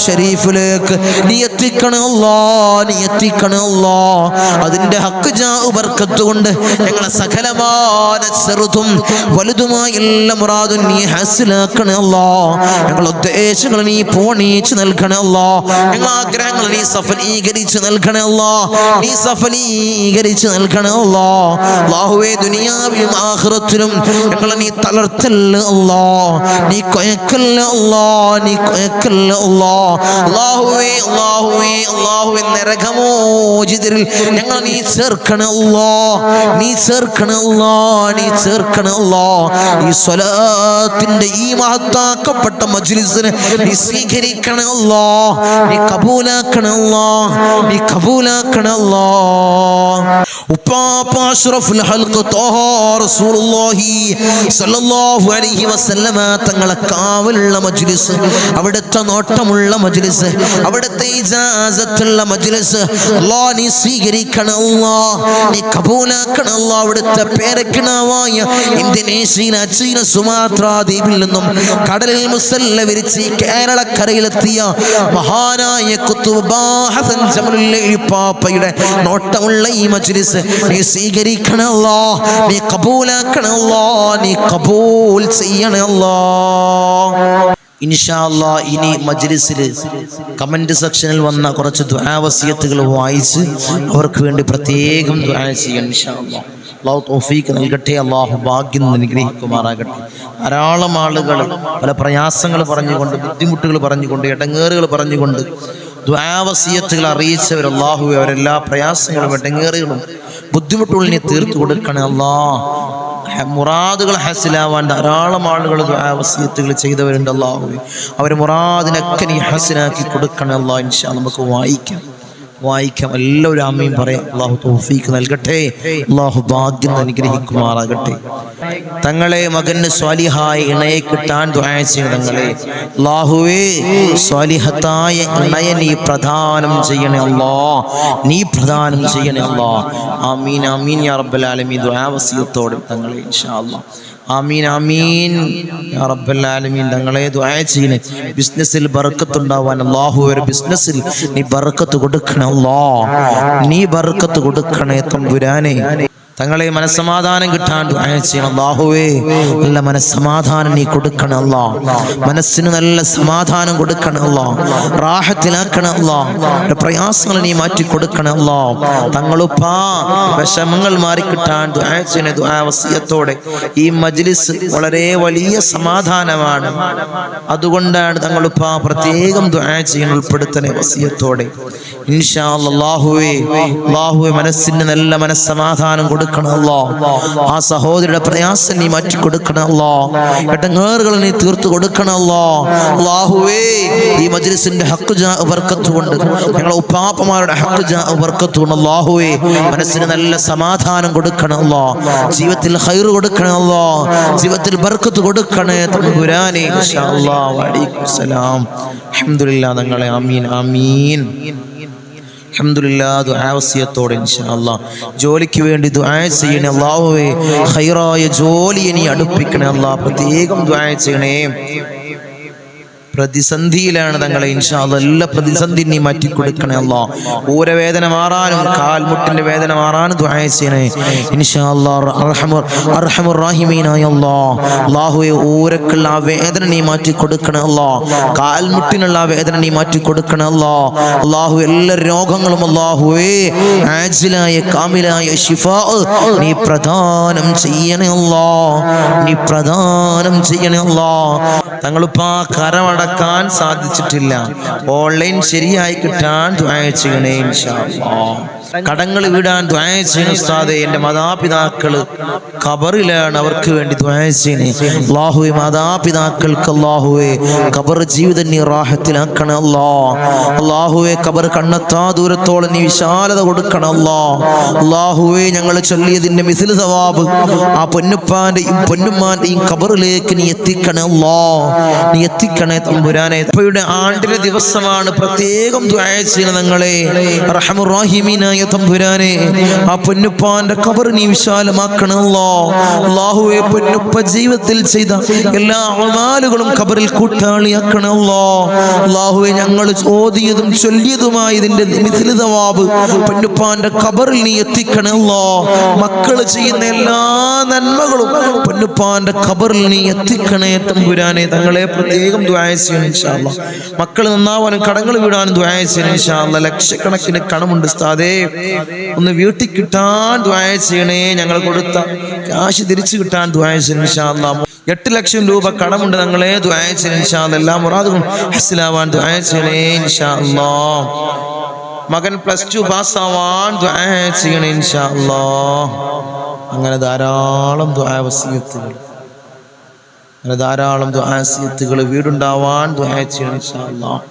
S1: ശരീഫിലേക്ക് നീ എത്തിക്കണേ അല്ലാഹ്, നീ എത്തിക്കണേ അല്ലാഹ്. അതിന്റെ ഹക്ക് ജാ ബർക്കത്ത് കൊണ്ട് ഞങ്ങളെ സകലമായ ചെറുതും വലുതുമായ എല്ലാ മുറാദും നീ ഹാസിലാക്കണേ അല്ലാഹ്. ഞങ്ങളുടെ ഉദ്ദേശങ്ങൾ നീ പൂർണ്ണീകരിച്ച് നൽകണേ അല്ലാഹ്. ഞങ്ങളുടെ ആഗ്രഹങ്ങൾ നീ സഫലീകരിച്ച് നൽകണേ അല്ലാഹ്, നീ സഫലീകരിച്ച് നൽകണേ അല്ലാഹ്. അല്ലാഹുവേ ദുനിയാവിലും ആഖിറത്തിലും ഞങ്ങളെ നീ തളർത്തല്ല അല്ലാഹ്, നീ കൊയക്കല്ല അല്ലാഹ്, നീ കൊയക്കല്ല അല്ലാഹ്. അല്ലാഹുവേ അല്ലാഹുവേ അല്ലാഹുവേ നരകമോചിതരിൽ ഞങ്ങളെ നീ ചേർക്കണേ അല്ലാഹ്, നീ ചേർക്കണേ അല്ലാഹ്, നീ ചേർക്കണേ അല്ലാഹ്. ഈ സ്വലാത്തിന്റെ ഈ മഹത്താക്കപ്പെട്ട മജ്ലിസിനെ നീ സ്വീകരിക്കണേ അല്ലാഹ്, നീ കബൂലാക്കണേ അല്ലാഹ്, നീ കബൂലാക്കണേ അല്ലാഹ്. ഉപ്പാപ്പ അഷ്റഫുൽ ഖൽഖ് ത്വാഹ റസൂലുള്ളാഹി സ്വല്ലല്ലാഹു അലൈഹി വസല്ലമ തങ്ങളെ കാവലുള്ള മജ്ലിസ്, അവിടുത്തെ നോട്ടമുള്ള മജ്ലിസ്, അവിടുത്തെ ഇജാസത്തുള്ള മജ്ലിസ് അല്ലാഹ് നീ സ്വീകരിക്കണേ അല്ലാഹ്, നീ കബൂലാക്കണം അല്ലാഹ്. അവിടുത്തെ പേരക്കിണാവായ ഇന്തോനേഷ്യയിലെ അച്ചീന സുമാത്ര ദ്വീപിൽ നിന്നും കടലിൽ മുസല്ല വിരിച്ച് കേരളക്കരയിലെത്തിയ മഹാനായ ഖുത്ബ് ഹസൻ ജമലുൽ പാപ്പയുടെ നോട്ടമുള്ള ഈ മജ്ലിസ് നീ സ്വീകരിക്കണം അല്ലാഹ്, നീ കബൂലാക്കണം അല്ലാഹ്, നീ കബൂൽ ചെയ്യണം അല്ലാഹ്. ഇൻഷാ അല്ലാഹ് ഇനി മജ്ലിസിൽ കമന്റ് സെക്ഷനിൽ വന്ന കുറച്ച് ദുആ വസിയത്തുകൾ വായിച്ച് അവർക്ക് വേണ്ടി പ്രത്യേകം ദുആ ചെയ്യണം ഇൻഷാ അല്ലാഹ്. അല്ലാഹു തൗഫീഖ് നൽകട്ടെ, അല്ലാഹു ഭാഗ്യം അനുഗ്രഹിക്കുമാറാകട്ടെ. ധാരാളം ആളുകൾ പല പ്രയാസങ്ങൾ പറഞ്ഞുകൊണ്ട്, ബുദ്ധിമുട്ടുകൾ പറഞ്ഞുകൊണ്ട്, ഇടങ്ങേറുകൾ പറഞ്ഞുകൊണ്ട് ദുആ വസിയത്തുകൾ അറിയിച്ചവർ അല്ലാഹുവേ അവരെല്ലാ പ്രയാസങ്ങളും ഇടങ്ങേറുകളും ബുദ്ധിമുട്ടുകളും നീ തീർത്തു കൊടുക്കണേ അല്ലാഹ്. മുറാദുകൾ ഹസിലാവാൻ ധാരാളം ആളുകൾ ദുആ വസിയത്തുകൾ ചെയ്തവരുണ്ട് അല്ലാഹുവേ. അവർ മുറാദിനൊക്കെ നീ ഹസിനാക്കി കൊടുക്കണേ അല്ലാഹ്. ഇൻഷാ അല്ലാഹ് നമുക്ക് വായിക്കാം എല്ലാവരും ആമീൻ പറയാം. അല്ലാഹു തൗഫീഖ് നൽകട്ടെ, അല്ലാഹു ഭാഗ്യം അനുഗ്രഹിക്കുമാറാകട്ടെ. തങ്ങളെ മകന് സ്വാലിഹായ ഇണയെ കിട്ടാൻ ദുആ ചെയ്യണം തങ്ങളെ. അല്ലാഹുവേ സ്വാലിഹത്തായ ഇണയെ നീ പ്രദാനം ചെയ്യണേ അല്ലാഹ്, നീ പ്രദാനം ചെയ്യണേ അല്ലാഹ്. ആമീൻ ആമീൻ യാ റബ്ബൽ ആലമീൻ. ദുആ വസിയത്തോടെ തങ്ങളെ ഇൻഷാ അല്ലാഹ്. ആമീൻ ആമീൻ യാ റബ്ബൽ ആലമീൻ. തങ്ങളെ ദുആ ചെയ്യണേ ബിസിനസ്സിൽ ബർക്കത്ത് ഉണ്ടാവാൻ അല്ലാഹു ഒരു ബിസിനസ്സിൽ നീ ബർക്കത്ത് കൊടുക്കണേ അല്ലാഹ്, നീ ബർക്കത്ത് കൊടുക്കണേ തമ്പുരാനെ. തങ്ങളെ മനസ്സമാധാനം കിട്ടാൻ ദുആ ചെയ്യണം അല്ലാഹുവേ. നല്ല മനസ്സമാധാനം നീ കൊടുക്കണം അല്ലാഹ്, മനസ്സിന് നല്ല സമാധാനം കൊടുക്കണം അല്ലാഹ്, റാഹത്തിലാക്കണം അല്ലാഹ്, പ്രയാസങ്ങൾ നീ മാറ്റി കൊടുക്കണം അല്ലാഹ്. തങ്ങളുപ്പാ വിഷമങ്ങൾ മാറിക്കിട്ടാൻ ദുആ ചെയ്യണേ ദുആ വസിയത്തോടെ. ഈ മജ്ലിസ് വളരെ വലിയ സമാധാനമാണ്, അതുകൊണ്ടാണ് തങ്ങളുപ്പാ പ്രത്യേകം ദുആ ചെയ്യണം ഉൾപ്പെടുത്തണേ വസിയത്തോടെ ഇൻഷാ അല്ലാഹുവേ. അല്ലാഹുവേ മനസ്സിന് നല്ല മനസ്സമാധാനം കൊടുക്കണം അല്ലാഹ്. ആ സഹോദരിയുടെ പ്രയാസം നീ മാറ്റി കൊടുക്കണം അല്ലാഹ്, ഇടങ്ങേറുകൾ നീ തീർത്തു കൊടുക്കണം അല്ലാഹ്. അല്ലാഹുവേ ഈ മജ്ലിസിന്റെ ഹഖ് ജാ ബർക്കത്ത് കൊണ്ട്, ഞങ്ങളെ ഉപ്പാപ്പമാരുടെ ഹഖ് ജാ ബർക്കത്ത് കൊണ്ട് അല്ലാഹുവേ മനസ്സിന് നല്ല സമാധാനം കൊടുക്കണം അല്ലാഹ്, ജീവിതത്തിൽ ഖൈർ കൊടുക്കണം അല്ലാഹ്, ജീവിതത്തിൽ ബർക്കത്ത് കൊടുക്കണേ തമ്പുരാനെ ഇൻഷാ അല്ലാഹ്. വഅലൈക്കും സലാം. അൽഹംദുലില്ലാഹ്. തങ്ങളെ ആമീൻ ആമീൻ. അൽഹംദുലില്ലാഹ്. ദുആ വസിയത്തോടെ ഇൻഷാ അല്ലാഹ് ജോലിക്ക് വേണ്ടി ദുആ ചെയ്യണേ അല്ലാഹുവേ. ഖൈറായ ജോലി നീ അടുപ്പിക്കണേ അല്ലാഹ്. പ്രത്യേകം ദുആ ചെയ്യണേ. പ്രതിസന്ധിയിലാണ് തങ്ങളെ ഇൻഷാ അല്ലാഹ് എല്ലാ പ്രതിസന്ധി നീ മാറ്റി കൊടുക്കണേ അല്ലാഹ്. ഊരവേദന മാറാനും കാൽമുട്ടിന്റെ വേദന മാറാനും ദുആ ചെയ്യണേ ഇൻഷാ അല്ലാഹ്. അർഹമുർ റഹീമീനായ അല്ലാഹ്. അല്ലാഹുവേ ഊരക്കുള്ള ആ വേദന നീ മാറ്റി കൊടുക്കണേ അല്ലാഹ്, കാൽമുട്ടിനുള്ള ആ വേദന നീ മാറ്റി കൊടുക്കണേ അല്ലാഹ്. അല്ലാഹു എല്ലാ രോഗങ്ങളും അല്ലാഹുവേ ആജിലായ കാമിലായ ശിഫാ നീ പ്രദാനം ചെയ്യണേ അല്ലാഹ്, നീ പ്രദാനം ചെയ്യണേ അല്ലാഹ്. തങ്ങളിപ്പാ കരമടക്കാൻ സാധിച്ചിട്ടില്ല, ഓൺലൈൻ ശരിയായി കിട്ടാൻ ദുആ ചെയ്യണേ ഇൻഷാ അല്ലാഹ്. കടങ്ങൾ വീടാൻ ദുആ ചെയ്യണം ഉസ്താദേ. എൻ്റെ മാതാപിതാക്കള് ഖബറിലാണ്, അവർക്ക് വേണ്ടി ദുആ ചെയ്യണേ അല്ലാഹുവേ. മാതാപിതാക്കൾക്ക് അല്ലാഹുവേ ഖബർ ജീവിതം നീ റാഹത്തിലാക്കണം അല്ലാഹ്. അല്ലാഹുവേ ഖബർ കണ്ണെത്താ ദൂരത്തോളം നീ വിശാലത കൊടുക്കണം അല്ലാഹ്. അല്ലാഹുവേ ഞങ്ങൾ ചൊല്ലിയതിൻ്റെ മിസ്ൽ സവാബ് ആ പൊന്നുപ്പാന്റെയും പൊന്നുമ്മാന്റെയും ഖബറിലേക്ക് നീ എത്തിക്കണേ അല്ലാഹ്, നീ എത്തിക്കണേ തമ്പുരാനെ. അപ്പയുടെ ആണ്ടിലെ ദിവസമാണ്, പ്രത്യേകം ദുആ ചെയ്യണം തങ്ങളെ. അർഹമുർ റഹീമീനായ തമ്പുരാനെ ആ പൊന്നുപ്പാന്റെ ഖബർ നീ വിശാലമാക്കണം അല്ലാഹ്. അല്ലാഹുവേ പൊന്നുപ്പ ജീവിതത്തിൽ ചെയ്ത എല്ലാ അമാലുകളും ഖബറിൽ കൂട്ടാളിയാക്കണം അല്ലാഹ്. അല്ലാഹുവേ ഞങ്ങൾ ഓതിയതും ചൊല്ലിയതുമായ ഇതിന്റെ മിസ്ൽ സവാബ് പൊന്നുപ്പാന്റെ ഖബറിൽ നീ എത്തിക്കണം അല്ലാഹ്. മക്കൾ ചെയ്യുന്ന എല്ലാ നന്മകളും പൊന്നുപ്പാന്റെ ഖബറിൽ നീ എത്തിക്കണേ തമ്പുരാനെ. തങ്ങളെ പ്രത്യേകം ദുആ ചെയ്യണം ഇൻഷാ അല്ലാഹ്. മക്കൾ നന്നാവാനും കടങ്ങൾ വീടാനും ദുആ ചെയ്യണം ഇൻഷാ അല്ലാഹ്. ലക്ഷക്കണക്കിന് കടമുണ്ട് ഉസ്താദേ, ഒന്ന് വീട്ടിൽ കിട്ടാൻ ദുആ ചെയ്യണേ. ഞങ്ങൾ കൊടുത്ത കാശ് തിരിച്ചു കിട്ടാൻ ദുആ ചെയ്യണം ഇൻഷാ അല്ലാഹ്. 8 ലക്ഷം രൂപ കടമുണ്ട്, തങ്ങളെ ദുആ ചെയ്യണം ഇൻഷാ അല്ലാഹ്. എല്ലാ മുറാദുകളും ഹസിലാവാൻ ദുആ ചെയ്യണേ ഇൻഷാ അല്ലാഹ്. മകൻ +2 പാസ്സാവാൻ ദുആ ചെയ്യണേ ഇൻഷാ അല്ലാഹ്. അങ്ങനെ ധാരാളം ദുആ വസിയത്തുകൾ, അങ്ങനെ ധാരാളം ദുആ വസിയത്തുകൾ. വീടുണ്ടാവാൻ ദുആ ചെയ്യണം ഇൻഷാ അല്ലാഹ്.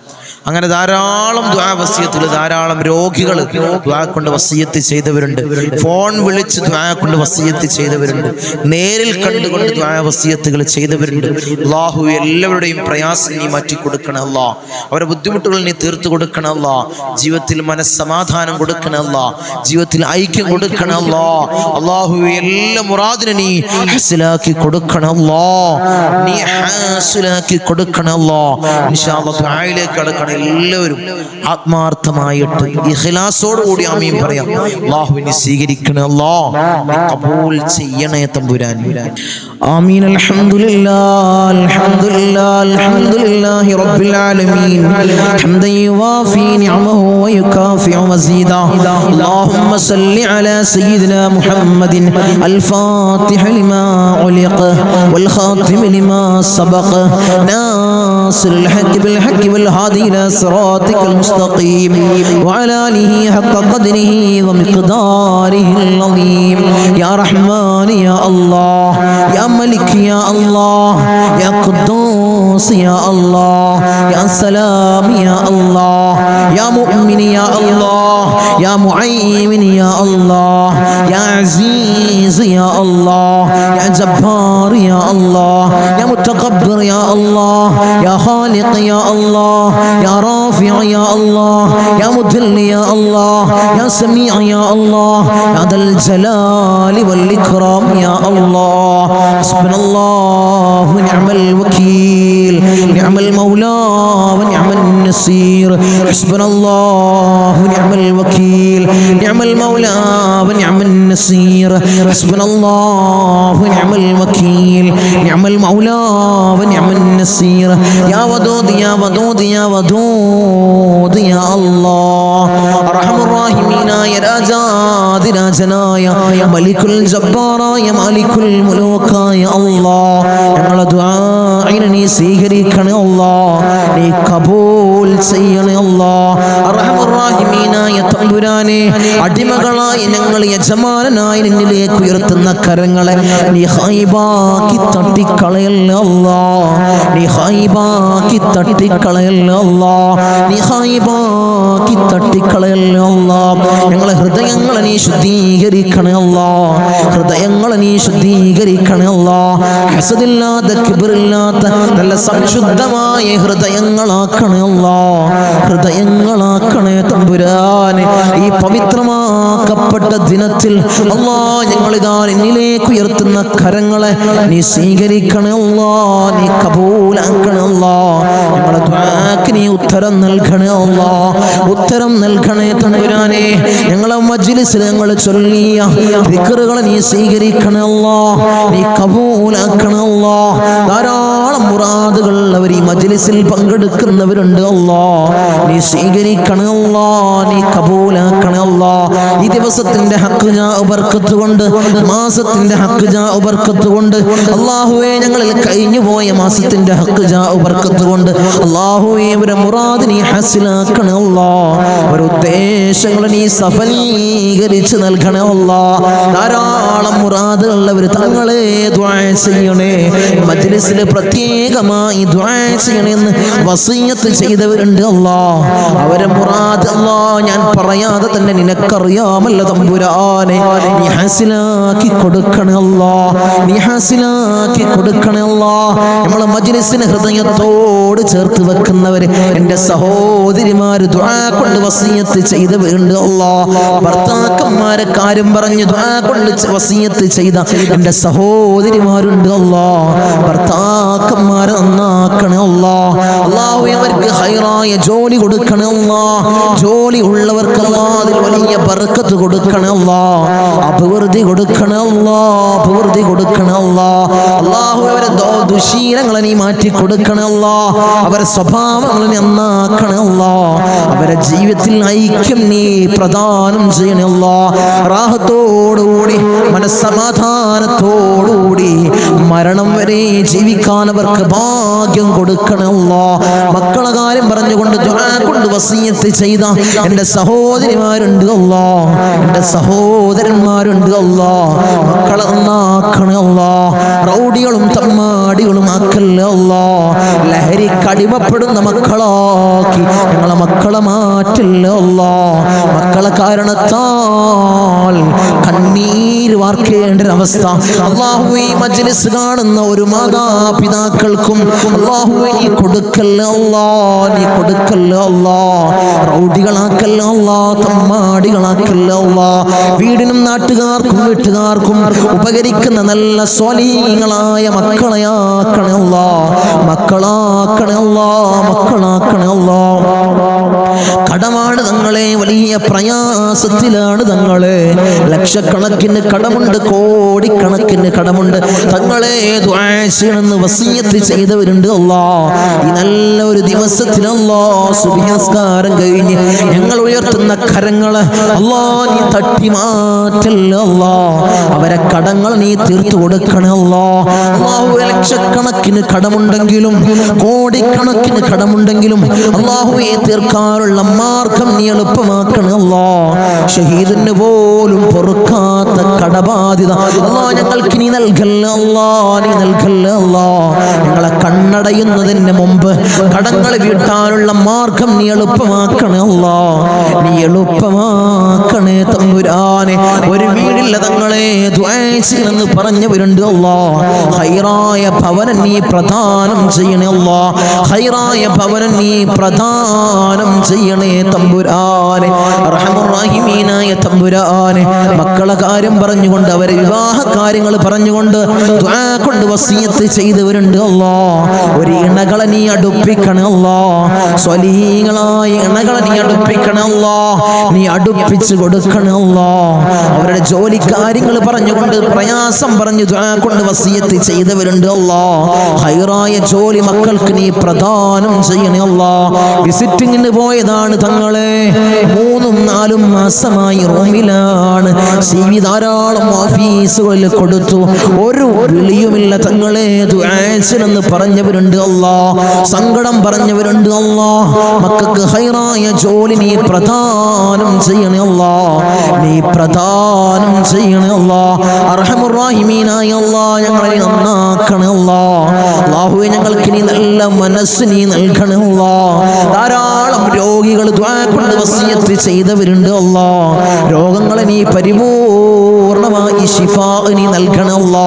S1: അങ്ങനെ ധാരാളം ദുആ വസിയത്തുകൾ, ധാരാളം രോഗികൾ ദുആ കൊണ്ട് വസിയത്ത് ചെയ്തവരുണ്ട്. ഫോൺ വിളിച്ച് ദുആ കൊണ്ട് വസിയത്ത് ചെയ്തവരുണ്ട്. നേരിൽ കണ്ടുകൊണ്ട് ദുആ വസിയത്തുകൾ ചെയ്തവരുണ്ട്. അല്ലാഹു എല്ലാവരുടെയും പ്രയാസം നീ മാറ്റി കൊടുക്കണം അല്ലാഹ്. അവരുടെ ബുദ്ധിമുട്ടുകൾ നീ തീർത്തു കൊടുക്കണം അല്ലാഹ്. ജീവിതത്തിൽ മനസ്സമാധാനം കൊടുക്കണം അല്ലാഹ്. ജീവിതത്തിൽ ഐക്യം കൊടുക്കണം അല്ലാഹ്. അല്ലാഹു എല്ലാ മുറാദിനെ നീ ഹാസിലാക്കി കൊടുക്കണം അല്ലാഹ്. നീ ഹാസിലാക്കി കൊടുക്കണം അല്ലാഹ്. ഇൻഷാ അല്ലാഹ് ദുആയിലേക്ക് കടക്കണം. എല്ലാവരും ആത്മാർത്ഥമായിട്ട് ഇഖ്ലാസോട് കൂടി ആമീൻ പറയാം. അല്ലാഹുവിനെ സ്വീകരിക്കണം അല്ലാഹ്. ഖബൂൽ ചെയ്യണേ തമ്പുരാൻ. ആമീൻ. അൽഹംദുലില്ലാഹ് അൽഹംദുലില്ലാഹ് അൽഹംദുലില്ലാഹി റബ്ബിൽ ആലമീൻ ഹംദൻ യുവാഫി നിഅമഹു വയുകാഫിഉ മസീദാ. അല്ലാഹുമ്മ സല്ലി അലാ സയ്യിദിനാ മുഹമ്മദിൻ الفاتح لما علق والخاتم لما سبق ناصر الحق بالحق والهادي إلى صراطك المستقيم وعلى آله حق قدره ومقداره العظيم. يا رحمن يا الله، يا ملك يا الله، يا قدوس يا الله، يا سلام يا الله، يا مؤمن يا الله، يا معين يا الله، يا عزيز يا الله، يا جبار يا الله، يا متكبر يا الله، يا خالق يا الله، يا رافع يا الله، يا مذل يا الله، يا سميع يا الله، يا ذا الجلال والإكرام يا الله. حسبنا الله ونعم الوكيل، نعم المولى ونعم النصير. حسبنا الله ونعم الوكيل، نعم المولى ونعم النصير. حسبنا الله ونعم الوكيل، نعم المولى ونعم النصير. يا ودود يا ودود يا ودود يا الله. أرحم الراحمين يا راجاد രാജനായ മലിക്കുൽ ജബ്ബാറായ മാലിക്കുൽ മുലൂക്കായ അല്ലാഹ്, ഞങ്ങളുടെ ദുആഇനെ നീ സ്വീകരിക്കണേ അല്ലാഹ്. നീ കബൂൽ ചെയ്യണേ അല്ലാഹ്. അർഹമർ റഹീമീനായ തമ്പുരാനെ, അടിമകളായ ഞങ്ങൾ യജമാനനായി നിന്നിലേക്ക് ഉയർത്തുന്ന കരങ്ങളെ നീ ഖൈബാക്കി തട്ടിക്കളയല്ലേ അല്ലാഹ്. നീ ഖൈബാക്കി തട്ടിക്കളയല്ലേ അല്ലാഹ്. നീ ഖൈബാക്കി തട്ടിക്കളയല്ലേ അല്ലാഹ്. ഞങ്ങളെ ഹൃദയങ്ങളെ നീ ശുദ്ധീകരിക്കണേ അല്ലാഹ്. ഹൃദയങ്ങളെ നീ ശുദ്ധീകരിക്കണേ അല്ലാഹ്. ഹസദില്ലാത്ത കിബ്റില്ലാത്ത നല്ല സംശുദ്ധമായ ഹൃദയങ്ങളാക്കണേ അല്ലാഹ്. ഹൃദയങ്ങളാക്കണേ തമ്പുരാനെ. ഈ പവിത്രമാക്കപ്പെട്ട ദിനത്തിൽ അല്ലാഹ് ഞങ്ങളിതാ നിന്നിലേക്ക് ഉയർത്തുന്ന കരങ്ങളെ നീ സ്വീകരിക്കണേ അല്ലാഹ്. നീ കബൂലാക്കണേ അല്ലാഹ്. ഞങ്ങളുടെ ദുആക്ക് നീ ഉത്തരം നൽകണേ അല്ലാഹ്. ഉത്തരം നൽകണേ തമ്പുരാനെ. ഞങ്ങളെ മജ്ലിസിൽ ഞങ്ങൾ ചൊല്ലിയ ദിക്റുകളെ നീ സ്വീകരിക്കണേ അല്ലാഹ്. നീ കബൂലാക്കണേ അല്ലാഹ്. ധാരാളം മുറാദുകൾ അവർ ഈ മജ്ലിസിൽ പങ്കെടുക്കുന്നവരുണ്ട് അല്ലാഹ്. നീ സ്വീകരിക്കണേ അല്ലാഹ്. നീ കബൂലാക്കണേ അല്ലാഹ്. ഈ ദിവസത്തിന്റെ ഹക്ക് ജാ ബർക്കത്ത് കൊണ്ട്, മാസത്തിന്റെ ഹക്ക് ജാ ബർക്കത്ത് കൊണ്ട് അല്ലാഹുവേ, ഞങ്ങളിൽ കഴിഞ്ഞു പോയ മാസത്തിന്റെ ഹക്ക് ജാ ബർക്കത്ത് കൊണ്ട് അല്ലാഹുവേ, അവരെ മുറാദ് നീ ഹാസിലാക്കണേ അല്ലാഹ്. അവരുടെ ഉദ്ദേശങ്ങൾ നീ സഫലീകരിച്ച് നൽകണേ അല്ലാഹ്. ധാരാളം മുറാദുകൾ അവർ തങ്ങളെ ദുആ ചെയ്യണേ. മജ്ലിസിൽ പ്രത്യേകമായി ദുആ ചെയ്യണമെന്ന് വസിയത്ത് ചെയ്തവരുണ്ട് അല്ലാഹ്. അവരെ മുറാദ് അല്ലാഹ് ഞാൻ പറയാതെ തന്നെ നിനക്കറിയാമല്ലോ തമ്പുരാനെ. നീ ഹാസിലാക്കി കൊടുക്കണേ അല്ലാഹ്. നീ ഹാസിലാക്കി കൊടുക്കണേ അല്ലാഹ്. നമ്മളെ മജ്ലിസിനെ ഹൃദയത്തോട് ചേർത്ത് വെക്കുന്നവര് എൻ്റെ സഹോദരിമാര് ദുആ കൊണ്ട് വസിയത്ത് ചെയ്തവരുണ്ട് അല്ലാഹ്. ഭർത്താക്കന്മാരെ കാര്യം പറഞ്ഞ് ദുആ കൊണ്ട് വസിയത്ത് ചെയ്ത എൻ്റെ സഹോദരിമാരുണ്ട് അല്ലാഹ്. ഭർത്താക്കന്മാരെ നന്നാക്കണേ അല്ലാഹ്. അല്ലാഹു അവർക്ക് ഹൈറായ ജോലി കൊടുക്കണേ അല്ലാഹ്. ജോലി ഉള്ളവർക്ക് അല്ലാഹ് അതിൽ വലിയ ബർക്കത്ത് കൊടുക്കണേ അല്ലാഹ്. അഭിവൃദ്ധി കൊടുക്കണേ അല്ലാഹ്. അഭിവൃദ്ധി കൊടുക്കണേ അല്ലാഹ്. അല്ലാഹു അവരെ ദുശീലങ്ങളെ നീ മാറ്റി കൊടുക്കണേ അല്ലാഹ്. അവരെ സ്വഭാവങ്ങളെ നന്നാക്കണേ അല്ലാഹ്. അവരെ ജീവിതത്തിൽ ഐക്യം നീ പ്രദാനം ചെയ്യണേ അല്ലാഹ്. റാഹത്തോടുകൂടി മനസ്സമാധാനത്തോടുകൂടി മരണം വരെ ജീവിക്കാൻ അവർക്ക് ഭാഗ്യം കൊടുക്കണേ അല്ലാഹ്. മക്കളെ കാര്യം പറഞ്ഞുകൊണ്ട് ദുആ കൊണ്ട് വസിയത്ത് ചെയ്ത എൻ്റെ സഹോദരിമാരുണ്ട് അല്ലാഹ്. എൻ്റെ സഹോദരന്മാരുണ്ട് അല്ലാഹ്. മക്കളെ നന്നാക്കണേ അല്ലാഹ്. റൗഡികളും തമ്മാ തെമ്മാടികളുമാക്കല്ല അല്ലാ. ലഹരിക്കടിമപ്പെടുന്ന മക്കളാക്കി ഞങ്ങളെ മക്കളെ മാറ്റില്ല അല്ലാ. മക്കളെ കാരണത്താൽ കണ്ണീര് വാർക്കേണ്ട അവസ്ഥ അല്ലാഹുവേ ഈ മജ്ലിസ് കാണുന്ന ഒരു മാതാപിതാക്കൾക്കും അല്ലാഹുവേ നീ കൊടുക്കല്ല അല്ലാ, നീ കൊടുക്കല്ല അല്ലാ. റൗഡികളാക്കല്ല അല്ലാ, തമ്മാടികളാക്കല്ല അല്ലാ. വീടിനും നാട്ടുകാർക്കും വീട്ടുകാർക്കും ഉപകരിക്കുന്ന നല്ല സ്വാലിഹീങ്ങളായ മക്കളെയാക്കണേ അല്ലാ, മക്കളാക്കണേ അല്ലാ, മക്കളാക്കണേ അല്ലാ. കടമാണ് തങ്ങളെ, വലിയ പ്രയാസത്തിലാണ് തങ്ങളെ. ലക്ഷക്കണക്കിന് കടമുണ്ട്, കോടിക്കണക്കിന് കടമുണ്ട് തങ്ങളെ. ദുആ ചെയ്യണമെന്ന് വസിയത്ത് ചെയ്തവരുണ്ട് അല്ലാ. ഈ നല്ല ഒരു ദിവസത്തിൽ അല്ലാ സുബ്ഹി നിസ്കാരം കഴിഞ്ഞ് ഞങ്ങൾ ഉയർത്തുന്ന കരങ്ങള് അല്ലാ നീ തട്ടി മാറ്റല്ല അല്ലാ. അവരെ കടങ്ങൾ നീ തീർത്തു കൊടുക്കണേ അല്ലാ. അല്ലാഹുവേ ലക്ഷക്കണക്കിന് കടമുണ്ടെങ്കിലും കോടിക്കണക്കിന് കടമുണ്ടെങ്കിലും അല്ലാഹുവേ തീർക്കാനുള്ള മാർഗം നീ എളുപ്പമാക്കണേ അല്ലാ. ഷഹീദിന് പോലും പൊറുക്കാത്ത കടബാധ്യത അല്ലാ ഞങ്ങൾക്ക് നീ നൽകല്ല അല്ലാ, നീ നൽകല്ല അല്ലാ. ഞങ്ങളെ കണ്ണടയുന്നതിന് മുമ്പ് കടങ്ങൾ വീട്ടാനുള്ള മാർഗം നീ എളുപ്പമാക്കണേ അല്ലാ, നീ എളുപ്പമാക്കണേ തമ്പുരാനെ. ഒരു വീടില്ല തങ്ങളെ ദുആ ചെയ്യണമെന്ന് പറഞ്ഞവരുണ്ട് അല്ലാ. ഖൈറായ ഭവനം നീ പ്രദാനം ചെയ്യണേ അല്ലാ, ഖൈറായ ഭവനം നീ പ്രദാനം ചെയ്യണേ തമ്പുരാനെ. അർഹമുർ റഹീമീനായ തമ്പുരാനെ, മക്കളെ കാര്യം പറഞ്ഞുകൊണ്ട് അവരെ വിവാഹ കാര്യങ്ങൾ പറഞ്ഞുകൊണ്ട് ദുആ കൊണ്ട് വസിയത്ത് ചെയ്തവരുണ്ട് അല്ലാ. ഒരു ഇണകളെ നീ അടുപ്പിക്കണേ അല്ലാ, സ്വലീഹീങ്ങളായ ഇണകളെ നീ അടുപ്പിക്കണേ അല്ലാ, നീ അടുപ്പിച്ച് കൊടുക്കണേ അല്ലാ. അവരുടെ ജോലി കാര്യങ്ങൾ പറഞ്ഞുകൊണ്ട് പ്രയാസം പറഞ്ഞു ദുആ കൊണ്ട് വസിയത്ത് ചെയ്തവരുണ്ട് അല്ലാ. ഖൈറായ ജോലി മക്കൾക്ക് നീ പ്രദാനം ചെയ്യണേ അല്ലാ. വിസിറ്റിങ്ങിന് പോയതാണ് തങ്ങളെ, 3-4 മാസമായി റൂമിലാണ്. CV ധാരാളം ഓഫീസുകളിൽ കൊടുത്തു, ഒരു വിളിയുമില്ല തങ്ങളെ. ദുആ ചെയ്യണമെന്ന് പറഞ്ഞവരുണ്ട് അല്ലാ, സങ്കടം പറഞ്ഞവരുണ്ട് അല്ലാ. മക്കൾക്ക് ഖൈറായ ജോലി നീ പ്രദാനം ചെയ്യണേ അല്ലാ, നീ പ്രദാനം ചെയ്യണേ അല്ലാ. അർഹമുർ റഹീമീനായ അല്ലാ ഞങ്ങളെ നന്നാക്കണേ അല്ലാ. അല്ലാഹുവേ ഞങ്ങൾക്ക് നീ നല്ല മനസ്സ് നീ നൽകണേ അല്ലാ. ധാരാളം രോഗികൾ ദുആ കൊണ്ട് വസിയത്ത് ചെയ്തവരുണ്ട് അല്ലാ. രോഗങ്ങളെ നീ പരിപൂർണമായി ശിഫാ നീ നൽകണേ അല്ലാ.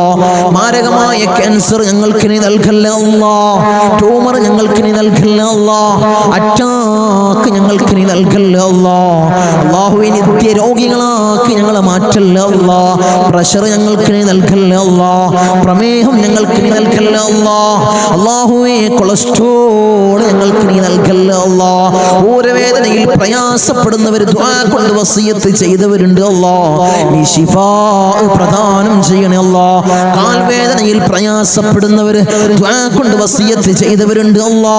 S1: മാരകമായ ക്യാൻസർ ഞങ്ങൾക്ക് നീ നൽകല്ല അല്ലാ, ട്യൂമർ ഞങ്ങൾക്ക് നീ നൽകല്ല അല്ലാ, അറ്റാക്ക് ഞങ്ങൾക്ക് നീ നൽകല്ല അല്ലാ. അല്ലാഹുവേ നിത്യ രോഗികളാക്കി ഞങ്ങളെ മാറ്റല്ല അല്ലാ. പ്രഷർ ഞങ്ങൾക്ക് നീ നൽകല്ല അല്ലാ, പ്രമേഹം ഞങ്ങൾക്ക് നീ നൽകല്ല അല്ലാ. അല്ലാഹുവേ കൊളസ്ട്രോൾ ഞങ്ങൾക്ക് നീ നൽകല്ല അല്ലാ. ഊരവേദനയിൽ പ്രയാസപ്പെടുന്നവർ ദുആ കൊണ്ട് വസിയത്ത് ചെയ്തവരുണ്ട് അല്ലാ, നീ ശിഫാ പ്രദാനം ചെയ്യണേ അല്ലാ. കാൽവേദനയിൽ പ്രയാസപ്പെടുന്നവർ ദുആ കൊണ്ട് വസിയത്ത് ചെയ്തവരുണ്ട് അല്ലാ.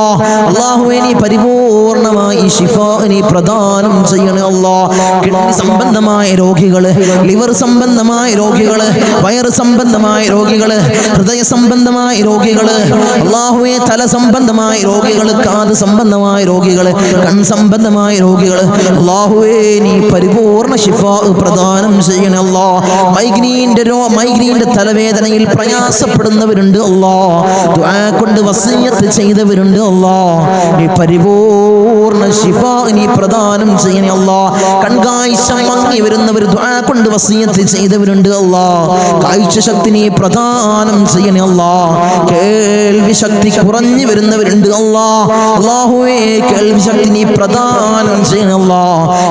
S1: അല്ലാഹുവേ നീ പരിപൂർണമായി ശിഫാ നീ പ്രദാനം ചെയ്യണേ അല്ലാ. കിഡ്നി സംബന്ധമായ രോഗികള്, ലിവർ സംബന്ധമായ രോഗികള്, വയറ് സംബന്ധമായ രോഗികള്, ഹൃദയ സംബന്ധമായ രോഗികള്, അല്ലാഹുവേ തല സംബന്ധമായ രോഗികള്, കാത് സംബന്ധമായ രോഗികള്, കൺ സംബന്ധമായ രോഗികള്, അല്ലാഹുവേ നീ പരിപൂർണ ശിഫാ പ്രദാനം ചെയ്യണേ അല്ലാ. മൈഗ്രീന്റെ തലവേദനയിൽ പ്രയാസപ്പെടുന്നവരുണ്ട് അല്ലാ, ദുആ കൊണ്ട് വസിയത്ത് ചെയ്തവരുണ്ട് അല്ലാ, നീ പരിപൂർണ ശിഫാ നീ പ്രദാനം ചെയ്യണേ അല്ലാ. കൺകാഴ്ച മങ്ങി വരുന്നവർ ദുആ കൊണ്ട് വസിയത്ത് ചെയ്തവരുണ്ട് അല്ലാ, കാഴ്ച ശക്തി നീ പ്രദാനം ചെയ്യണേ അല്ലാ. കേൾവി ശക്തി കുറഞ്ഞു വരുന്നവരുണ്ട് അല്ലാ, അല്ലാഹുവേ കേൾവി ശക്തി നീ പ്രദാനം ചെയ്യണേ അല്ലാ.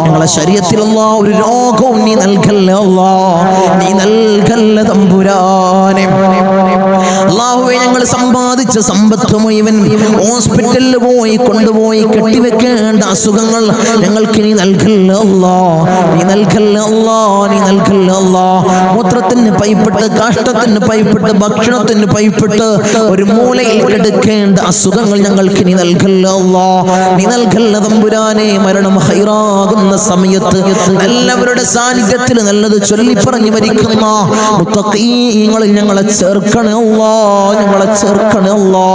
S1: ഞങ്ങളെ ശരീരത്തിൽ അല്ലാ ഒരു രോഗവും നീ നൽകല്ല അല്ലാ, നീ നൽകല്ല തമ്പുരാനെ. അല്ലാഹുവേ ഞങ്ങൾ സമ്പാദിച്ച സമ്പത്ത് മുഴുവൻ ഹോസ്പിറ്റലിൽ പോയി കൊണ്ടുപോയി കെട്ടിവെക്കേണ്ട അസുഖങ്ങൾ ഞങ്ങൾക്ക് നീ നൽകല്ല അല്ലാ, നീ നൽകല്ല അല്ലാ, നീ നൽകല്ല അല്ലാ. മൂത്രത്തിന് പൈപ്പിട്ട്, കാഷ്ടത്തിന് പൈപ്പിട്ട്, ഭക്ഷണത്തിന് പൈപ്പിട്ട് ഒരു മൂലയിൽ കിടക്കേണ്ട അസുഖങ്ങൾ ഞങ്ങൾക്ക് നീ നൽകല്ല അല്ലാ, നീ നൽകല്ല തമ്പുരാനെ. മരണം ഹൈറാകുന്ന സമയത്ത് എല്ലാവരുടെ സാന്നിധ്യത്തിൽ നല്ലത് ചൊല്ലി പറഞ്ഞു മരിക്കുന്ന മുത്തഖീങ്ങളിൽ ഞങ്ങളെ ചേർക്കണേ അല്ലാ, ഞങ്ങളെ ചേർക്കണേ അല്ലാ.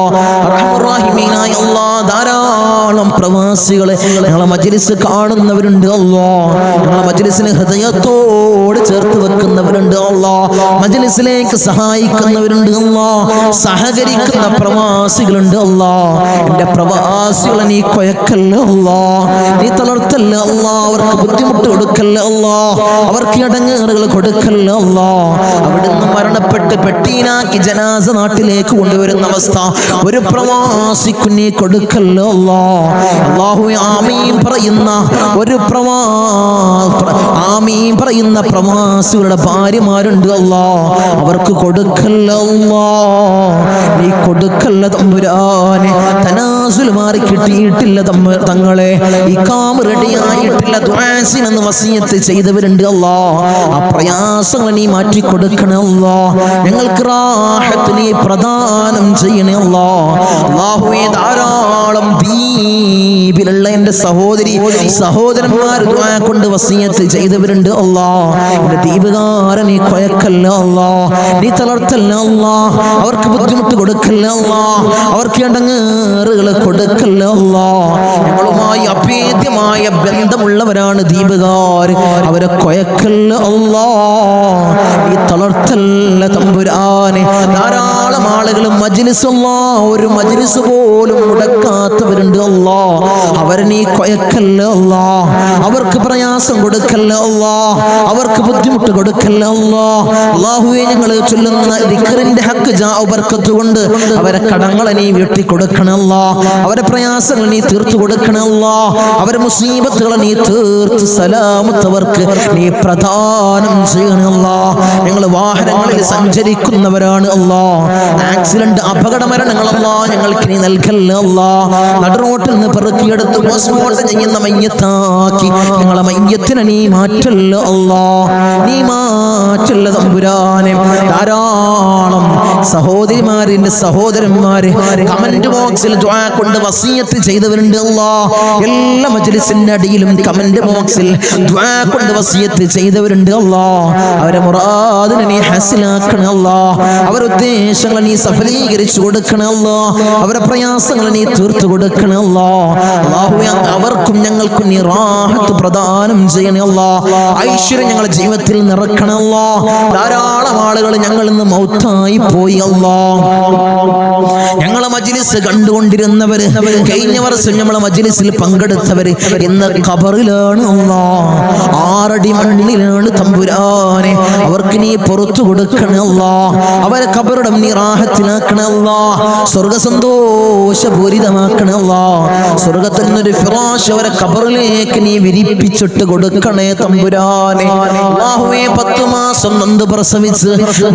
S1: റഹ്മാനായ അല്ലാ ധാരാളം പ്രവാസികളെ ഞങ്ങളെ മജ്ലിസ് കാണുന്നവരുണ്ട് അല്ലാഹ്. ഞങ്ങളെ മജ്ലിസിനെ ഹൃദയത്തോട് ചേർത്ത് വെക്കുന്നവരുണ്ട് അല്ലാഹ്. മജ്ലിസിലേക്ക് സഹായിക്കുന്നവരുണ്ട് അല്ലാഹ്. സഹകരിക്കുന്ന പ്രവാസികളുണ്ട് അല്ലാഹ്. എൻ്റെ പ്രവാസികളെ നീ കൊയക്കല്ല അല്ലാഹ്, നീ തളർത്തല്ല അല്ലാഹ്. അവർക്ക് ബുദ്ധിമുട്ട് കൊടുക്കല്ല അല്ലാഹ്, അവർക്ക് ഇടങ്ങേറുകൾ കൊടുക്കല്ല അല്ലാഹ്. അവിടുന്ന് മരണപ്പെട്ട് പെട്ടീനാക്കി ജനാസ നാട്ടിലേക്ക് കൊണ്ടുവരുന്ന അവസ്ഥ ഒരു പ്രവാസിക്ക് നീ കൊടുക്കല്ല അല്ലാഹ്. അല്ലാഹുവേ ആമീൻ പറയുന്ന ഒരു ആമീൻ പറയുന്ന പ്രവാസികളുടെ ഭാര്യമാരുണ്ട് അല്ലാഹ്, അവർക്ക് കൊടുക്കല്ല അല്ലാഹ്, നീ കൊടുക്കല്ല തമ്പുരാനെ. തനാസുൽ മാറി കിട്ടിയിട്ടില്ല തങ്ങളെ, ഇഖാമ റെഡിയായിട്ടില്ല, ദുആസിനെന്ന് വസിയത്ത് ചെയ്തവരുണ്ട് അല്ലാഹ്. ആ പ്രയാസങ്ങൾ നീ മാറ്റി കൊടുക്കണേ അല്ലാഹ്. ഞങ്ങൾക്ക് റാഹത്ത് നീ പ്രദാനം ചെയ്യണേ അല്ലാഹ്. അല്ലാഹുവേ ധാരാളം ദ്വീപിലുള്ള എൻ്റെ സഹോദരന്മാർ ദുആ കൊണ്ട് വസിയത്ത് ചെയ്തവരുണ്ട് അല്ലാഹ്. എൻ്റെ ദ്വീപുകാരെ നീ കൊയക്കല്ല അല്ലാഹ്, നീ തളർത്തല്ല അല്ലാഹ്. അവർക്ക് ബുദ്ധിമുട്ട് കൊടുക്കല്ല അല്ലാഹ്, അവർക്ക് ഇടങ്ങേറുകൾ കൊടുക്കല്ല അല്ലാഹ്. ഞങ്ങളുമായി അഭേദ്യമായ ബന്ധമുള്ളവരാണ് ദ്വീപുകാർ, അവരെ കൊയക്കല്ല അല്ലാഹ്, നീ തളർത്തല്ല തമ്പുരാനെ. ധാരാളം ആളുകൾ മജ്ലിസ് അല്ലാഹ് ഒരു മജ്ലിസ് പോലും മുടക്കാത്തവരുണ്ട് അല്ലാഹ്, അവരെ നീ കൊയക്കല്ല അല്ലാഹ്. അവർക്ക് പ്രയാസം കൊടുക്കല്ല അല്ലാഹ്, അവർക്ക് ബുദ്ധിമുട്ട് കൊടുക്കല്ല അല്ലാഹ്. അല്ലാഹുവേ ഞങ്ങൾ ചൊല്ലുന്ന ദിക്റിന്റെ ഹക്ക് ജാഉ ബർക്കത്ത് കൊണ്ട് അവരെ കടങ്ങളെ നീ വീട്ടി കൊടുക്കണം അല്ലാഹ്, അവരെ പ്രയാസങ്ങൾ നീ തീർത്തു കൊടുക്കണം അല്ലാഹ്, അവരെ മുസീബത്തുകളെ നീ തീർത്ത് സലാമത്തവർക്ക് നീ പ്രദാനം ചെയ്യണം അല്ലാഹ്. ഞങ്ങൾ വാഹനങ്ങളിൽ സഞ്ചരിക്കുന്നവരാണ് അല്ലാഹ്, ആക്സിഡന്റ് അപകട മരണങ്ങൾ അല്ലാഹ് ഞങ്ങൾക്ക് നീ നൽകല്ല അല്ലാഹ്. നടുറോട്ടിൽ നിന്ന് പെറുക്കിയെടുത്ത് പോസ്റ്റ്മോർട്ടം ചെയ്യുന്ന മയ്യത്താക്കി ഞങ്ങളെ മയ്യത്തിനെ നീ മാറ്റല്ല അല്ലാഹ്, നീ മാറ്റല്ല തമ്പുരാനെ. ധാരാളം സഹോദരിമാരിന്റെ സഹോദരന്മാര് കമന്റ് ബോക്സിൽ ദുആ കൊണ്ട് വസിയത്ത് ചെയ്തവരുണ്ട് അല്ലാഹ്. എല്ലാ മജ്ലിസിന്റെ അടിയിലും കമന്റ് ബോക്സിൽ ദുആ കൊണ്ട് വസിയത്ത് ചെയ്തവരുണ്ട് അല്ലാഹ്. അവരെ മുറാദിനെ നീ ഹസിലാക്കണം അല്ലാഹ്, അവരുടെ ഉദ്ദേശങ്ങൾ നീ സഫലീകരിച്ചു കൊടുക്കണം അല്ലാഹ്, അവരുടെ പ്രയാസങ്ങൾ നീ തീർത്തു കൊടുക്കണം അല്ലാഹ്. അല്ലാഹുവേ അവർക്കും ഞങ്ങൾക്കും നീ റാഹത്ത് പ്രദാനം ചെയ്യണേ അല്ലാഹ്. ഐശ്വര്യം ഞങ്ങളുടെ ജീവിതത്തിൽ നിറക്കണം അല്ലാഹ്. ധാരാളം ആളുകൾ ഞങ്ങളിൽ നിന്ന് മൗത്തായി പോയി അല്ലാഹ്. ഞങ്ങളെ മജ്ലിസ് കണ്ടുകൊണ്ടിരുന്നവര്, കഴിഞ്ഞ വർഷം നമ്മളെ മജ്ലിസിൽ പങ്കെടുത്തവര് ഇന്ന് ഖബറിലാണ് അല്ലാഹ്, 6 അടി മണ്ണിലാണ് തമ്പുരാനെ. അവർക്ക് നീ പുറത്തു കൊടുക്കണേ അല്ലാഹ്, അവരെ ഖബറിടം നീ റാഹത്തിലാക്കണേ അല്ലാഹ്, സ്വർഗ സന്തോഷപൂരിതമാക്കണേ അല്ലാഹ്. സ്വർഗത്തിൽ നിന്നൊരു ഫിറാശ് അവരെ ഖബറിലേക്ക് നീ വിരിപ്പിച്ചിട്ട് കൊടുക്കണേ തമ്പുരാനെ. അല്ലാഹുവേ 10 മാസം നൊന്ത് പ്രസവിച്ച്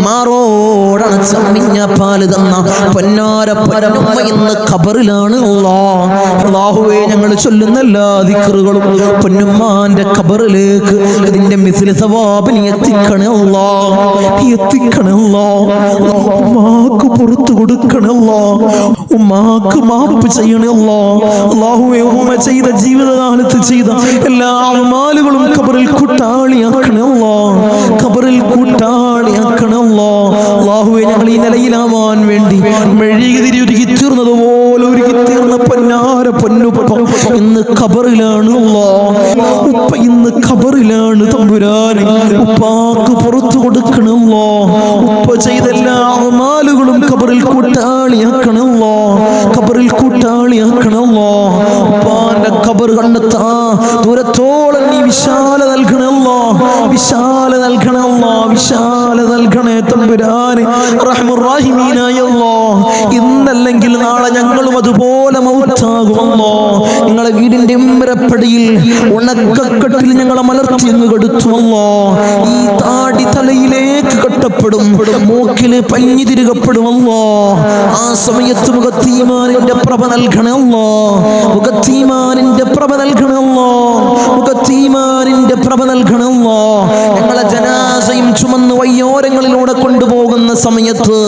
S1: മാറോടണച്ച മിഞ്ഞ പാല് തന്ന പൊന്നാര പൊന്നുമ്മ ഇന്ന് ഖബറിലാണ് അല്ലാഹ്. അല്ലാഹുവേ ഞങ്ങൾ ചൊല്ലുന്ന എല്ലാ ദിക്റുകളും പൊന്നുമ്മാന്റെ ഖബറിലേക്ക് ഇതിന്റെ മിസ്ലി സവാബ് നീ എത്തിക്കണേ അല്ലാഹ്, എത്തിക്കണേ അല്ലാഹ്. ഉമ്മാക്ക് പുറത്തു കൊടുക്കണേ അല്ലാഹ്, ഉമ്മാക്ക് മാപ്പ് ചെയ്യണേ അല്ലാഹ്. അല്ലാഹുവേ ഉമ്മ ചെയ്ത ജീവിതകാലത്ത് ചെയ്ത എല്ലാ അമാലുകളും ഖബറിൽ കൂട്ടാളിയാക്കണേ അല്ലാഹ്, ഖബറിൽ കൂട്ടാളിയാക്കണേ അല്ലാഹ്. അല്ലാഹുവേ ഞങ്ങൾ ഈ നിലയിലാവാൻ വേണ്ടി മെഴുകുതിരി ഒരുക്കി തീർന്നതുപോലെ ഒരുക്കി തീർന്ന പൊന്നാര പൊന്നുപ്പ ഇന്ന് ഖബറിലാണ് അല്ലാഹ്. ഉപ്പ ഇന്ന് ഖബറിലാണ് തമ്പുരാനെ. ഉപ്പാക്ക് പുറത്തു കൊടുക്കണം അല്ലാഹ്, ഉപ്പ ചെയ്ത എല്ലാ അമാലുകളും ഖബറിൽ കൂട്ടാളിയാക്കണം അല്ലാഹ്, ഖബറിൽ കൂട്ടാളിയാക്കണം അല്ലാഹ്. ഉപ്പാന്റെ ഖബർ കണ്ടെത്താ ദൂരത്തോളം നീ വിശാല നൽകണം അല്ലാഹ്, വിശാല നൽകണം അല്ലാഹ്, വിശാല നൽകണേ തമ്പുരാനെ. റഹ്മുർ റഹീമീനായ അല്ലാഹ്, ഇന്നല്ലെങ്കിൽ നാളെ ഞങ്ങളും അതുപോലെ മൗത്താകും അല്ലാഹ്. ഞങ്ങളെ വീടിന്റെ ഉമ്മരപ്പടിയിൽ ഉണക്കക്കെട്ടിൽ ഞങ്ങളെ മലർത്തി അങ്ങ് കെടുത്തു അല്ലാഹ്. ഈ താടി തലയിലേക്ക് കെട്ടപ്പെടും, മൂക്കില് പഞ്ഞി തിരുകപ്പെടും അല്ലാഹ്. ആ സമയത്ത് മുഖത്തീമാനിന്റെ പ്രഭ നൽകണേ അല്ലാഹ്, മുഖത്തീമാനിന്റെ പ്രഭ നൽകണേ അല്ലാഹ്, മുഖത്തീമാനിന്റെ പ്രഭ നൽകണേ അല്ലാഹ്. ഞങ്ങളെ ജനാസയും ചുമന്ന് വയ്യോരങ്ങളിലൂടെ കൊണ്ടുപോകുന്ന സമയത്ത്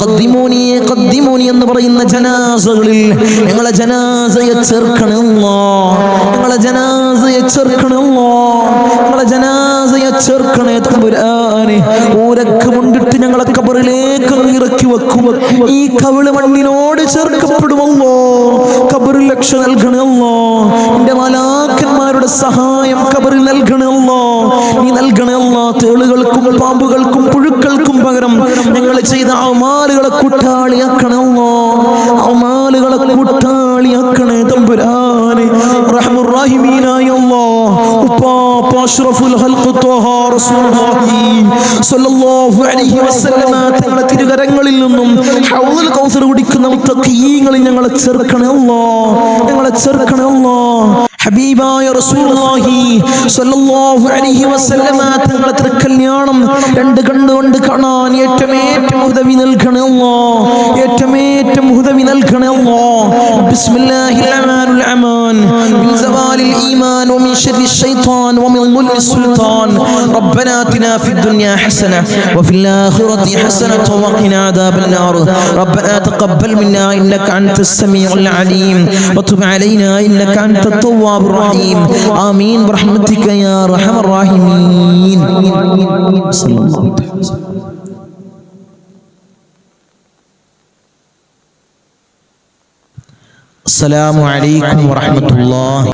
S1: ഖദ്ദിമൂനി ഖദ്ദിമൂനി എന്ന് പറയുന്ന ജനാസകളിൽ ഞങ്ങളെ ജനാസയെ ചേർക്കണേ അല്ലാഹ്, ഞങ്ങളെ ജനാസയെ ചേർക്കണേ അല്ലാഹ്, ഞങ്ങളെ ജനാസയെ ചേർക്കണേ തമ്പുരാനെ. ഊരക്ക് കൊണ്ടിട്ട് ഞങ്ങളെ ഖബറിലേക്ക് ഇറക്കി വെക്കും, ഈ കവിള് മണ്ണിനോട് ചേർക്കപ്പെടുമല്ലോ. ഖബറിൽ രക്ഷ നൽകണേ അല്ലാഹ്,
S2: സഹായം ഖബറിൽ നൽകണേ അല്ലാ, നീ നൽകണേ അല്ലാ. തേളുകൾക്കും പാമ്പുകൾക്കും പുഴുക്കൾക്കും പകരം ഞങ്ങൾ ചെയ്ത അമാലുകളെ കൂട്ടാളിയാക്കണേ അല്ലാ, അമാലുകളെ കൂട്ടാളിയാക്കണേ തമ്പുരാനെ. റഹ്മുർ റഹീമീനായ അല്ലാഹ്, ഉപ്പാപ്പ അഷ്റഫുൽ ഖൽഖ് ത്വഹ റസൂലുള്ളാഹി സ്വല്ലല്ലാഹു അലൈഹി വസല്ലമ തങ്ങളുടെ തിരുകരങ്ങളിൽ നിന്നും ഹൗദുൽ കൗസർ കുടിക്കുന്ന മുത്തഖീങ്ങളിൽ ഞങ്ങളെ ചേർക്കണേ അല്ലാഹ്, ഞങ്ങളെ ചേർക്കണേ അല്ലാഹ്. ഹബീബായ റസൂലുള്ളാഹി സ്വല്ലല്ലാഹു അലൈഹി വസല്ലമ തങ്ങളുടെ തിരുക്കല്യാണം രണ്ട് കണ്ണുകൊണ്ട് കാണാൻ ഏറ്റവും ഉദവി നൽകണേ അല്ലാഹ്, ഏറ്റവും ഉദവി നൽകണേ അല്ലാഹ്. ബിസ്മില്ലാഹിർ റഹ്മാനിർ റഹീം. മിൻ സവാലിൽ ഈമാൻ വമിൻ ശർരിൽ ശൈത്താൻ വമിൻ ദുൽമിൽ സുൽത്താൻ. റബ്ബനാ ആതിനാ ഫിദ് ദുനിയാ ഹസന വഫിൽ ആഖിറതി ഹസനത വഖിനാ അദാബൻ നാർ. റബ്ബനാ തഖബ്ബൽ മിന്നാ ഇന്നക അൻതസ് സമീഉൽ അലീം വതുബ് അലൈനാ ഇന്നക അൻതത് തവ്വാബുർ റഹീം. ആമീൻ ബിറഹ്മതിക യാ അർഹമർ റഹീമീൻ. സല്ലല്ലാഹു അലൈഹി വസല്ലം. അസ്സലാമു അലൈക്കും വറഹ്മത്തുള്ളാഹി.